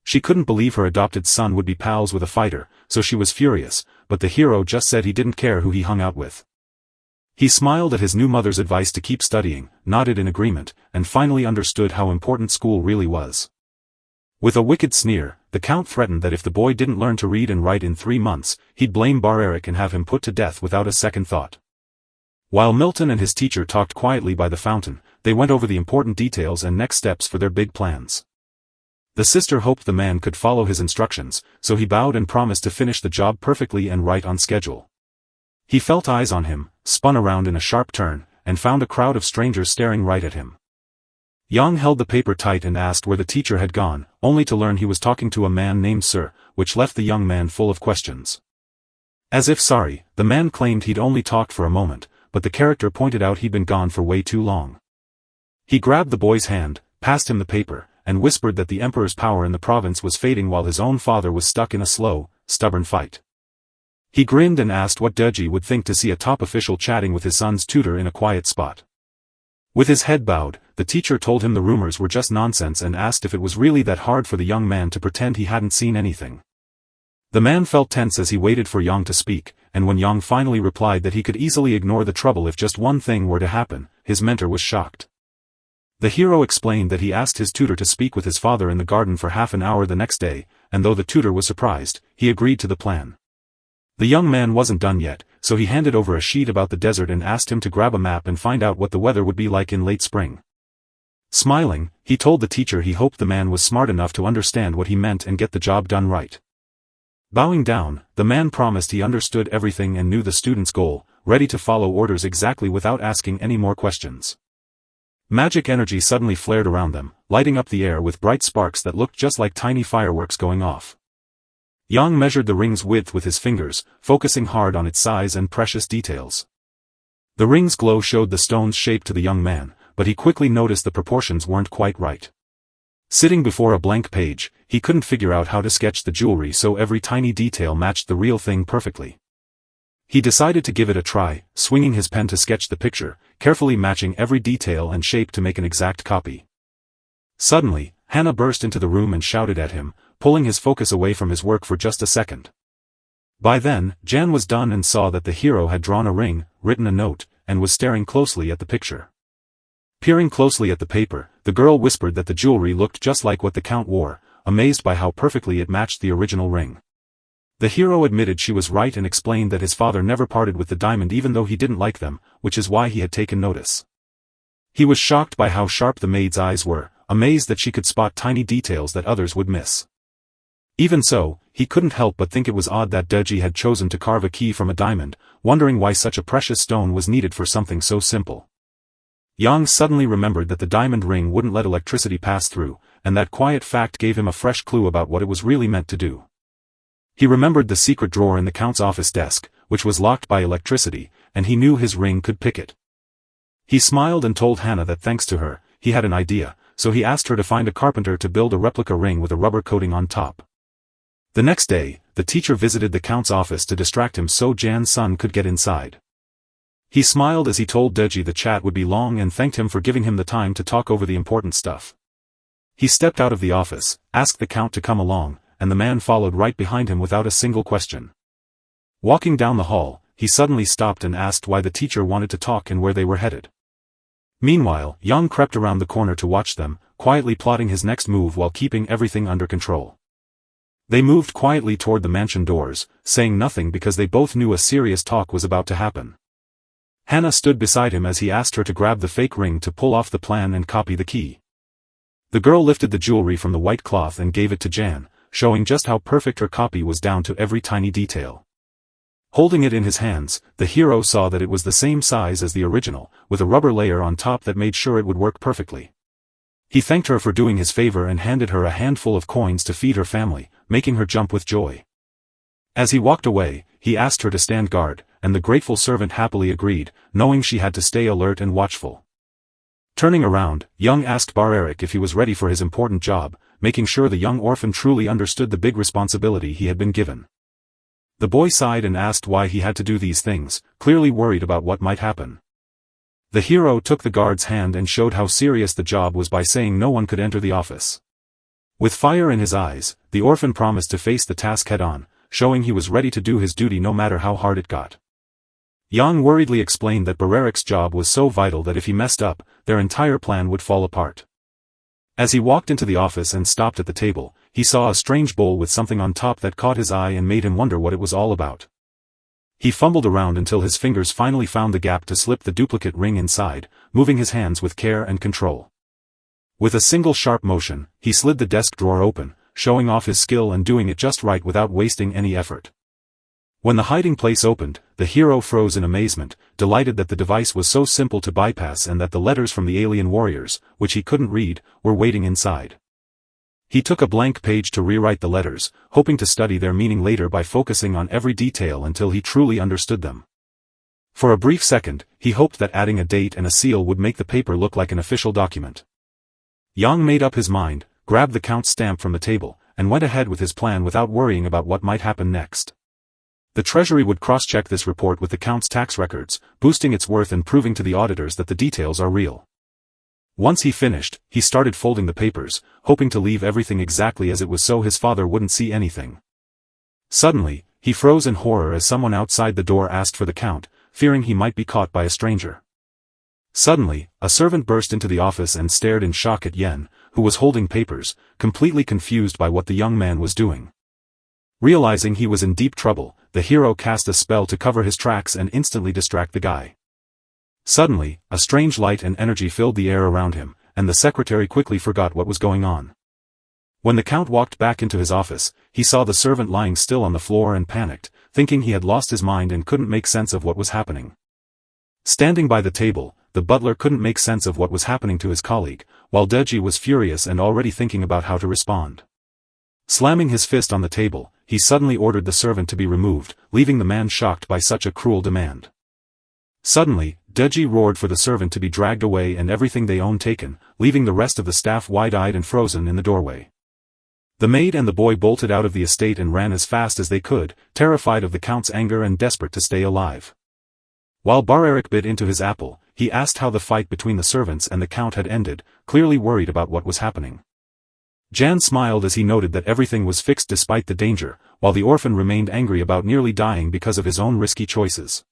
She couldn't believe her adopted son would be pals with a fighter, so she was furious, but the hero just said he didn't care who he hung out with. He smiled at his new mother's advice to keep studying, nodded in agreement, and finally understood how important school really was. With a wicked sneer, the count threatened that if the boy didn't learn to read and write in 3 months, he'd blame Bar Eric and have him put to death without a second thought. While Milton and his teacher talked quietly by the fountain, they went over the important details and next steps for their big plans. The sister hoped the man could follow his instructions, so he bowed and promised to finish the job perfectly and right on schedule. He felt eyes on him, spun around in a sharp turn, and found a crowd of strangers staring right at him. Yang held the paper tight and asked where the teacher had gone, only to learn he was talking to a man named Sir, which left the young man full of questions. As if sorry, the man claimed he'd only talked for a moment, but the character pointed out he'd been gone for way too long. He grabbed the boy's hand, passed him the paper, and whispered that the emperor's power in the province was fading while his own father was stuck in a slow, stubborn fight. He grinned and asked what Deji would think to see a top official chatting with his son's tutor in a quiet spot. With his head bowed, the teacher told him the rumors were just nonsense and asked if it was really that hard for the young man to pretend he hadn't seen anything. The man felt tense as he waited for Yang to speak, and when Yang finally replied that he could easily ignore the trouble if just one thing were to happen, his mentor was shocked. The hero explained that he asked his tutor to speak with his father in the garden for half an hour the next day, and though the tutor was surprised, he agreed to the plan. The young man wasn't done yet, so he handed over a sheet about the desert and asked him to grab a map and find out what the weather would be like in late spring. Smiling, he told the teacher he hoped the man was smart enough to understand what he meant and get the job done right. Bowing down, the man promised he understood everything and knew the student's goal, ready to follow orders exactly without asking any more questions. Magic energy suddenly flared around them, lighting up the air with bright sparks that looked just like tiny fireworks going off. Yang measured the ring's width with his fingers, focusing hard on its size and precious details. The ring's glow showed the stone's shape to the young man, but he quickly noticed the proportions weren't quite right. Sitting before a blank page, he couldn't figure out how to sketch the jewelry so every tiny detail matched the real thing perfectly. He decided to give it a try, swinging his pen to sketch the picture, carefully matching every detail and shape to make an exact copy. Suddenly, Hannah burst into the room and shouted at him, pulling his focus away from his work for just a second. By then, Jan was done and saw that the hero had drawn a ring, written a note, and was staring closely at the picture. Peering closely at the paper, the girl whispered that the jewelry looked just like what the count wore, amazed by how perfectly it matched the original ring. The hero admitted she was right and explained that his father never parted with the diamond even though he didn't like them, which is why he had taken notice. He was shocked by how sharp the maid's eyes were, amazed that she could spot tiny details that others would miss. Even so, he couldn't help but think it was odd that Deji had chosen to carve a key from a diamond, wondering why such a precious stone was needed for something so simple. Yang suddenly remembered that the diamond ring wouldn't let electricity pass through, and that quiet fact gave him a fresh clue about what it was really meant to do. He remembered the secret drawer in the count's office desk, which was locked by electricity, and he knew his ring could pick it. He smiled and told Hannah that thanks to her, he had an idea, so he asked her to find a carpenter to build a replica ring with a rubber coating on top. The next day, the teacher visited the count's office to distract him so Jan's son could get inside. He smiled as he told Deji the chat would be long and thanked him for giving him the time to talk over the important stuff. He stepped out of the office, asked the Count to come along, and the man followed right behind him without a single question. Walking down the hall, he suddenly stopped and asked why the teacher wanted to talk and where they were headed. Meanwhile, Yang crept around the corner to watch them, quietly plotting his next move while keeping everything under control. They moved quietly toward the mansion doors, saying nothing because they both knew a serious talk was about to happen. Hannah stood beside him as he asked her to grab the fake ring to pull off the plan and copy the key. The girl lifted the jewelry from the white cloth and gave it to Jan, showing just how perfect her copy was down to every tiny detail. Holding it in his hands, the hero saw that it was the same size as the original, with a rubber layer on top that made sure it would work perfectly. He thanked her for doing his favor and handed her a handful of coins to feed her family, making her jump with joy. As he walked away, he asked her to stand guard, and the grateful servant happily agreed, knowing she had to stay alert and watchful. Turning around, Young asked Bar-Eric if he was ready for his important job, making sure the young orphan truly understood the big responsibility he had been given. The boy sighed and asked why he had to do these things, clearly worried about what might happen. The hero took the guard's hand and showed how serious the job was by saying no one could enter the office. With fire in his eyes, the orphan promised to face the task head-on, showing he was ready to do his duty no matter how hard it got. Yang worriedly explained that Bar-Eric's job was so vital that if he messed up, their entire plan would fall apart. As he walked into the office and stopped at the table, he saw a strange bowl with something on top that caught his eye and made him wonder what it was all about. He fumbled around until his fingers finally found the gap to slip the duplicate ring inside, moving his hands with care and control. With a single sharp motion, he slid the desk drawer open, showing off his skill and doing it just right without wasting any effort. When the hiding place opened, the hero froze in amazement, delighted that the device was so simple to bypass and that the letters from the alien warriors, which he couldn't read, were waiting inside. He took a blank page to rewrite the letters, hoping to study their meaning later by focusing on every detail until he truly understood them. For a brief second, he hoped that adding a date and a seal would make the paper look like an official document. Yang made up his mind, grabbed the Count's stamp from the table, and went ahead with his plan without worrying about what might happen next. The Treasury would cross-check this report with the Count's tax records, boosting its worth and proving to the auditors that the details are real. Once he finished, he started folding the papers, hoping to leave everything exactly as it was so his father wouldn't see anything. Suddenly, he froze in horror as someone outside the door asked for the Count, fearing he might be caught by a stranger. Suddenly, a servant burst into the office and stared in shock at Yen, who was holding papers, completely confused by what the young man was doing. Realizing he was in deep trouble, the hero cast a spell to cover his tracks and instantly distract the guy. Suddenly, a strange light and energy filled the air around him, and the secretary quickly forgot what was going on. When the Count walked back into his office, he saw the servant lying still on the floor and panicked, thinking he had lost his mind and couldn't make sense of what was happening. Standing by the table, the butler couldn't make sense of what was happening to his colleague, while Deji was furious and already thinking about how to respond. Slamming his fist on the table, he suddenly ordered the servant to be removed, leaving the man shocked by such a cruel demand. Suddenly, Deji roared for the servant to be dragged away and everything they owned taken, leaving the rest of the staff wide-eyed and frozen in the doorway. The maid and the boy bolted out of the estate and ran as fast as they could, terrified of the Count's anger and desperate to stay alive. While Bar-Eric bit into his apple, he asked how the fight between the servants and the Count had ended, clearly worried about what was happening. Jan smiled as he noted that everything was fixed despite the danger, while the orphan remained angry about nearly dying because of his own risky choices.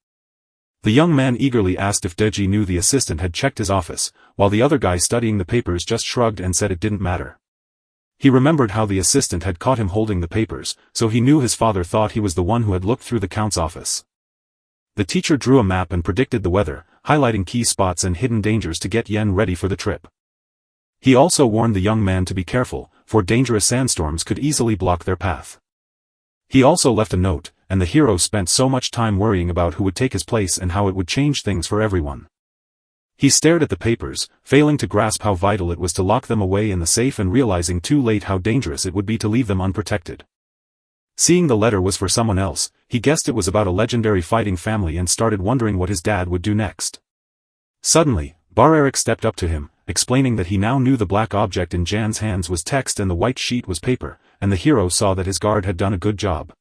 The young man eagerly asked if Deji knew the assistant had checked his office, while the other guy studying the papers just shrugged and said it didn't matter. He remembered how the assistant had caught him holding the papers, so he knew his father thought he was the one who had looked through the Count's office. The teacher drew a map and predicted the weather, highlighting key spots and hidden dangers to get Yen ready for the trip. He also warned the young man to be careful, for dangerous sandstorms could easily block their path. He also left a note, and the hero spent so much time worrying about who would take his place and how it would change things for everyone. He stared at the papers, failing to grasp how vital it was to lock them away in the safe and realizing too late how dangerous it would be to leave them unprotected. Seeing the letter was for someone else, he guessed it was about a legendary fighting family and started wondering what his dad would do next. Suddenly, Bar-Eric stepped up to him, explaining that he now knew the black object in Jan's hands was text and the white sheet was paper, and the hero saw that his guard had done a good job.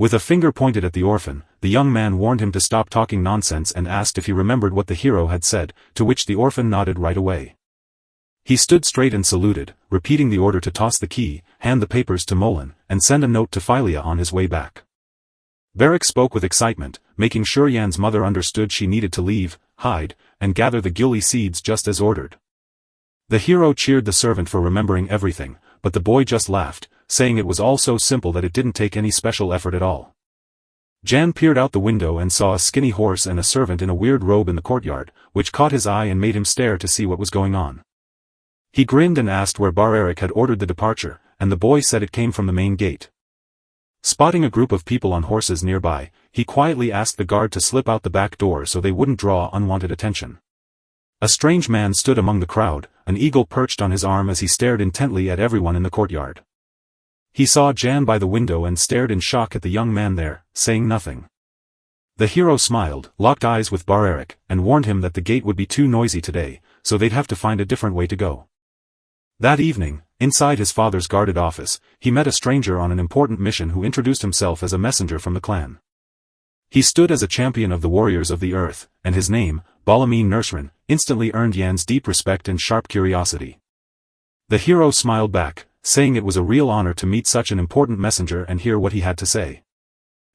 With a finger pointed at the orphan, the young man warned him to stop talking nonsense and asked if he remembered what the hero had said, to which the orphan nodded right away. He stood straight and saluted, repeating the order to toss the key, hand the papers to Molin, and send a note to Philia on his way back. Varric spoke with excitement, making sure Yan's mother understood she needed to leave, hide, and gather the gilly seeds just as ordered. The hero cheered the servant for remembering everything, but the boy just laughed, saying it was all so simple that it didn't take any special effort at all. Jan peered out the window and saw a skinny horse and a servant in a weird robe in the courtyard, which caught his eye and made him stare to see what was going on. He grinned and asked where Bar-Eric had ordered the departure, and the boy said it came from the main gate. Spotting a group of people on horses nearby, he quietly asked the guard to slip out the back door so they wouldn't draw unwanted attention. A strange man stood among the crowd, an eagle perched on his arm as he stared intently at everyone in the courtyard. He saw Jan by the window and stared in shock at the young man there, saying nothing. The hero smiled, locked eyes with Bar-Eric, and warned him that the gate would be too noisy today, so they'd have to find a different way to go. That evening, inside his father's guarded office, he met a stranger on an important mission who introduced himself as a messenger from the clan. He stood as a champion of the warriors of the earth, and his name, Balamin Nursrin, instantly earned Yan's deep respect and sharp curiosity. The hero smiled back, saying it was a real honor to meet such an important messenger and hear what he had to say.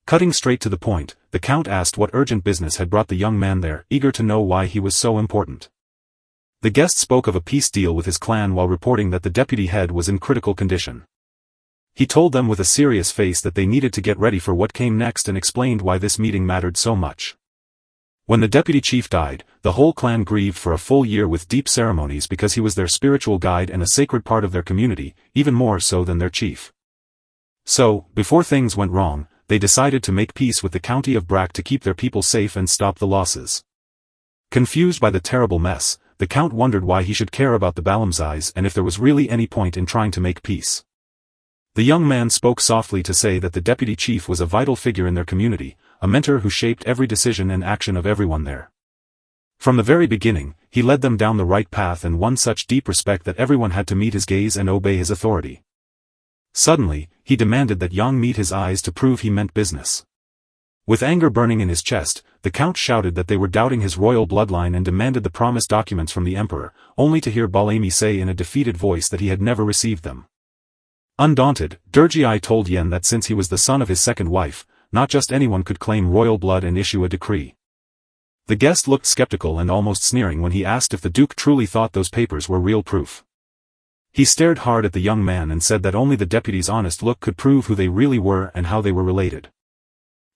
Cutting straight to the point, the count asked what urgent business had brought the young man there, eager to know why he was so important. The guest spoke of a peace deal with his clan while reporting that the deputy head was in critical condition. He told them with a serious face that they needed to get ready for what came next and explained why this meeting mattered so much. When the deputy chief died, the whole clan grieved for a full year with deep ceremonies because he was their spiritual guide and a sacred part of their community, even more so than their chief. So, before things went wrong, they decided to make peace with the county of Brack to keep their people safe and stop the losses. Confused by the terrible mess, the count wondered why he should care about the Balamzais and if there was really any point in trying to make peace. The young man spoke softly to say that the deputy chief was a vital figure in their community, a mentor who shaped every decision and action of everyone there. From the very beginning, he led them down the right path and won such deep respect that everyone had to meet his gaze and obey his authority. Suddenly, he demanded that Yang meet his eyes to prove he meant business. With anger burning in his chest, the count shouted that they were doubting his royal bloodline and demanded the promised documents from the emperor, only to hear Balami say in a defeated voice that he had never received them. Undaunted, Durgi told Yen that since he was the son of his second wife, not just anyone could claim royal blood and issue a decree. The guest looked skeptical and almost sneering when he asked if the duke truly thought those papers were real proof. He stared hard at the young man and said that only the deputy's honest look could prove who they really were and how they were related.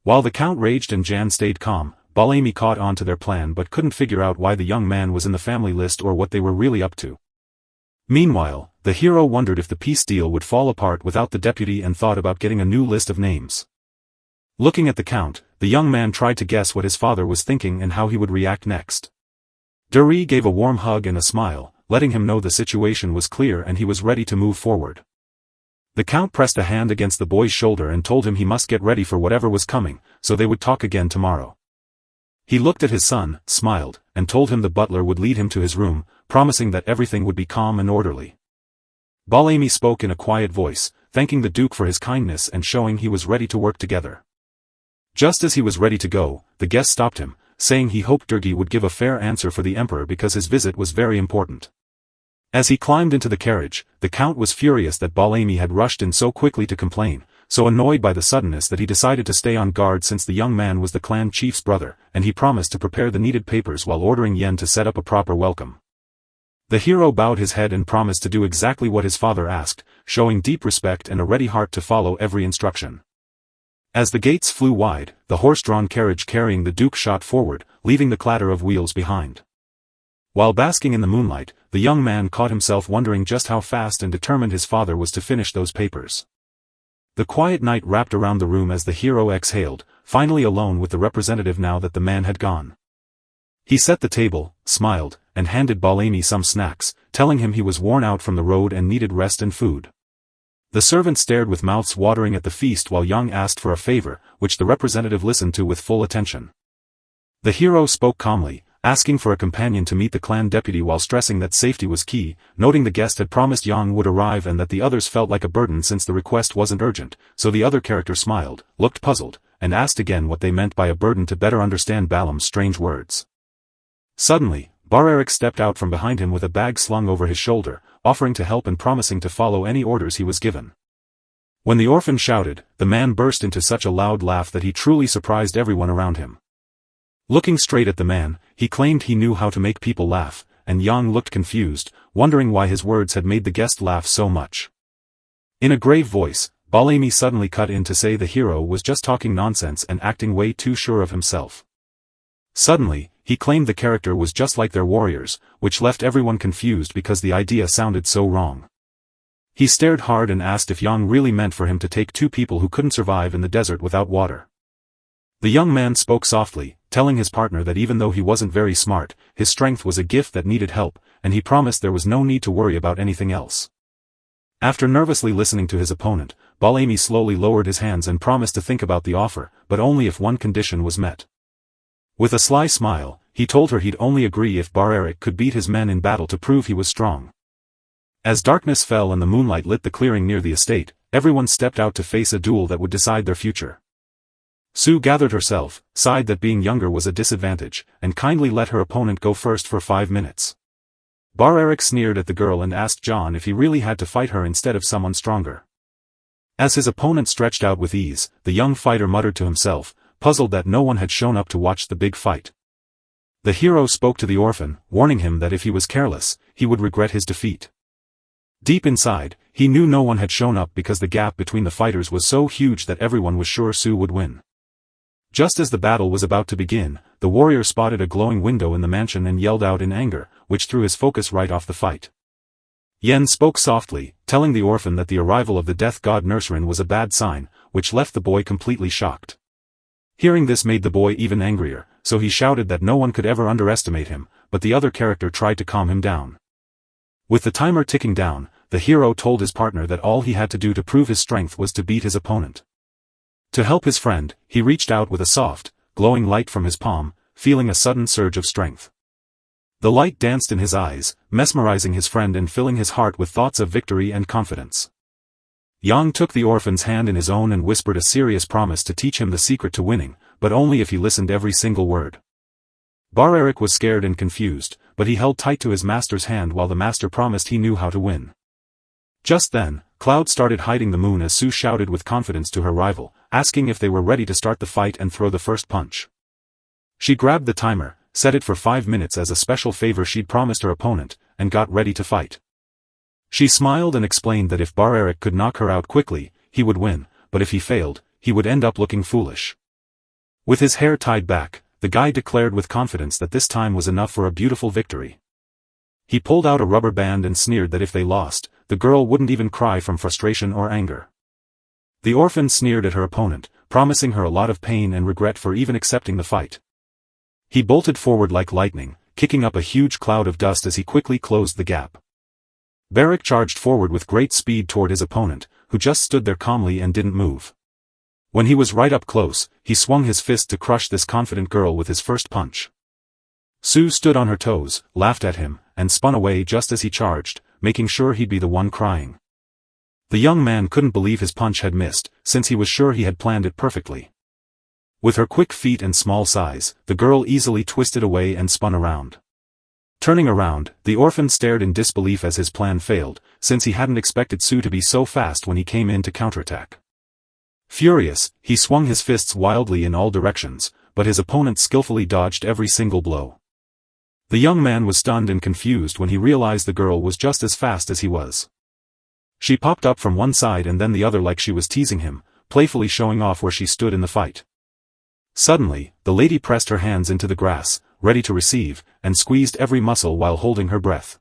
While the count raged and Jan stayed calm, Balami caught on to their plan but couldn't figure out why the young man was in the family list or what they were really up to. Meanwhile, the hero wondered if the peace deal would fall apart without the deputy and thought about getting a new list of names. Looking at the count, the young man tried to guess what his father was thinking and how he would react next. Duri gave a warm hug and a smile, letting him know the situation was clear and he was ready to move forward. The count pressed a hand against the boy's shoulder and told him he must get ready for whatever was coming, so they would talk again tomorrow. He looked at his son, smiled, and told him the butler would lead him to his room, promising that everything would be calm and orderly. Balami spoke in a quiet voice, thanking the duke for his kindness and showing he was ready to work together. Just as he was ready to go, the guest stopped him, saying he hoped Durgi would give a fair answer for the emperor because his visit was very important. As he climbed into the carriage, the count was furious that Balami had rushed in so quickly to complain, so annoyed by the suddenness that he decided to stay on guard since the young man was the clan chief's brother, and he promised to prepare the needed papers while ordering Yen to set up a proper welcome. The hero bowed his head and promised to do exactly what his father asked, showing deep respect and a ready heart to follow every instruction. As the gates flew wide, the horse-drawn carriage carrying the duke shot forward, leaving the clatter of wheels behind. While basking in the moonlight, the young man caught himself wondering just how fast and determined his father was to finish those papers. The quiet night wrapped around the room as the hero exhaled, finally alone with the representative now that the man had gone. He set the table, smiled, and handed Balami some snacks, telling him he was worn out from the road and needed rest and food. The servant stared with mouths watering at the feast while Young asked for a favor, which the representative listened to with full attention. The hero spoke calmly, asking for a companion to meet the clan deputy while stressing that safety was key, noting the guest had promised Yang would arrive and that the others felt like a burden since the request wasn't urgent, so the other character smiled, looked puzzled, and asked again what they meant by a burden to better understand Balam's strange words. Suddenly, Bar-Eric stepped out from behind him with a bag slung over his shoulder, offering to help and promising to follow any orders he was given. When the orphan shouted, the man burst into such a loud laugh that he truly surprised everyone around him. Looking straight at the man, he claimed he knew how to make people laugh, and Yang looked confused, wondering why his words had made the guest laugh so much. In a grave voice, Balami suddenly cut in to say the hero was just talking nonsense and acting way too sure of himself. Suddenly, he claimed the character was just like their warriors, which left everyone confused because the idea sounded so wrong. He stared hard and asked if Yang really meant for him to take two people who couldn't survive in the desert without water. The young man spoke softly, telling his partner that even though he wasn't very smart, his strength was a gift that needed help, and he promised there was no need to worry about anything else. After nervously listening to his opponent, Balami slowly lowered his hands and promised to think about the offer, but only if one condition was met. With a sly smile, he told her he'd only agree if Bar-Eric could beat his men in battle to prove he was strong. As darkness fell and the moonlight lit the clearing near the estate, everyone stepped out to face a duel that would decide their future. Sue gathered herself, sighed that being younger was a disadvantage, and kindly let her opponent go first for 5 minutes. Bar-Eric sneered at the girl and asked John if he really had to fight her instead of someone stronger. As his opponent stretched out with ease, the young fighter muttered to himself, puzzled that no one had shown up to watch the big fight. The hero spoke to the orphan, warning him that if he was careless, he would regret his defeat. Deep inside, he knew no one had shown up because the gap between the fighters was so huge that everyone was sure Sue would win. Just as the battle was about to begin, the warrior spotted a glowing window in the mansion and yelled out in anger, which threw his focus right off the fight. Yen spoke softly, telling the orphan that the arrival of the death god Nurserin was a bad sign, which left the boy completely shocked. Hearing this made the boy even angrier, so he shouted that no one could ever underestimate him, but the other character tried to calm him down. With the timer ticking down, the hero told his partner that all he had to do to prove his strength was to beat his opponent. To help his friend, he reached out with a soft, glowing light from his palm, feeling a sudden surge of strength. The light danced in his eyes, mesmerizing his friend and filling his heart with thoughts of victory and confidence. Yang took the orphan's hand in his own and whispered a serious promise to teach him the secret to winning, but only if he listened every single word. Bar-Eric was scared and confused, but he held tight to his master's hand while the master promised he knew how to win. Just then, clouds started hiding the moon as Sue shouted with confidence to her rival, asking if they were ready to start the fight and throw the first punch. She grabbed the timer, set it for 5 minutes as a special favor she'd promised her opponent, and got ready to fight. She smiled and explained that if Bar-Eric could knock her out quickly, he would win, but if he failed, he would end up looking foolish. With his hair tied back, the guy declared with confidence that this time was enough for a beautiful victory. He pulled out a rubber band and sneered that if they lost, the girl wouldn't even cry from frustration or anger. The orphan sneered at her opponent, promising her a lot of pain and regret for even accepting the fight. He bolted forward like lightning, kicking up a huge cloud of dust as he quickly closed the gap. Barrick charged forward with great speed toward his opponent, who just stood there calmly and didn't move. When he was right up close, he swung his fist to crush this confident girl with his first punch. Sue stood on her toes, laughed at him, and spun away just as he charged, making sure he'd be the one crying. The young man couldn't believe his punch had missed, since he was sure he had planned it perfectly. With her quick feet and small size, the girl easily twisted away and spun around. Turning around, the orphan stared in disbelief as his plan failed, since he hadn't expected Sue to be so fast when he came in to counterattack. Furious, he swung his fists wildly in all directions, but his opponent skillfully dodged every single blow. The young man was stunned and confused when he realized the girl was just as fast as he was. She popped up from one side and then the other like she was teasing him, playfully showing off where she stood in the fight. Suddenly, the lady pressed her hands into the grass, ready to receive, and squeezed every muscle while holding her breath.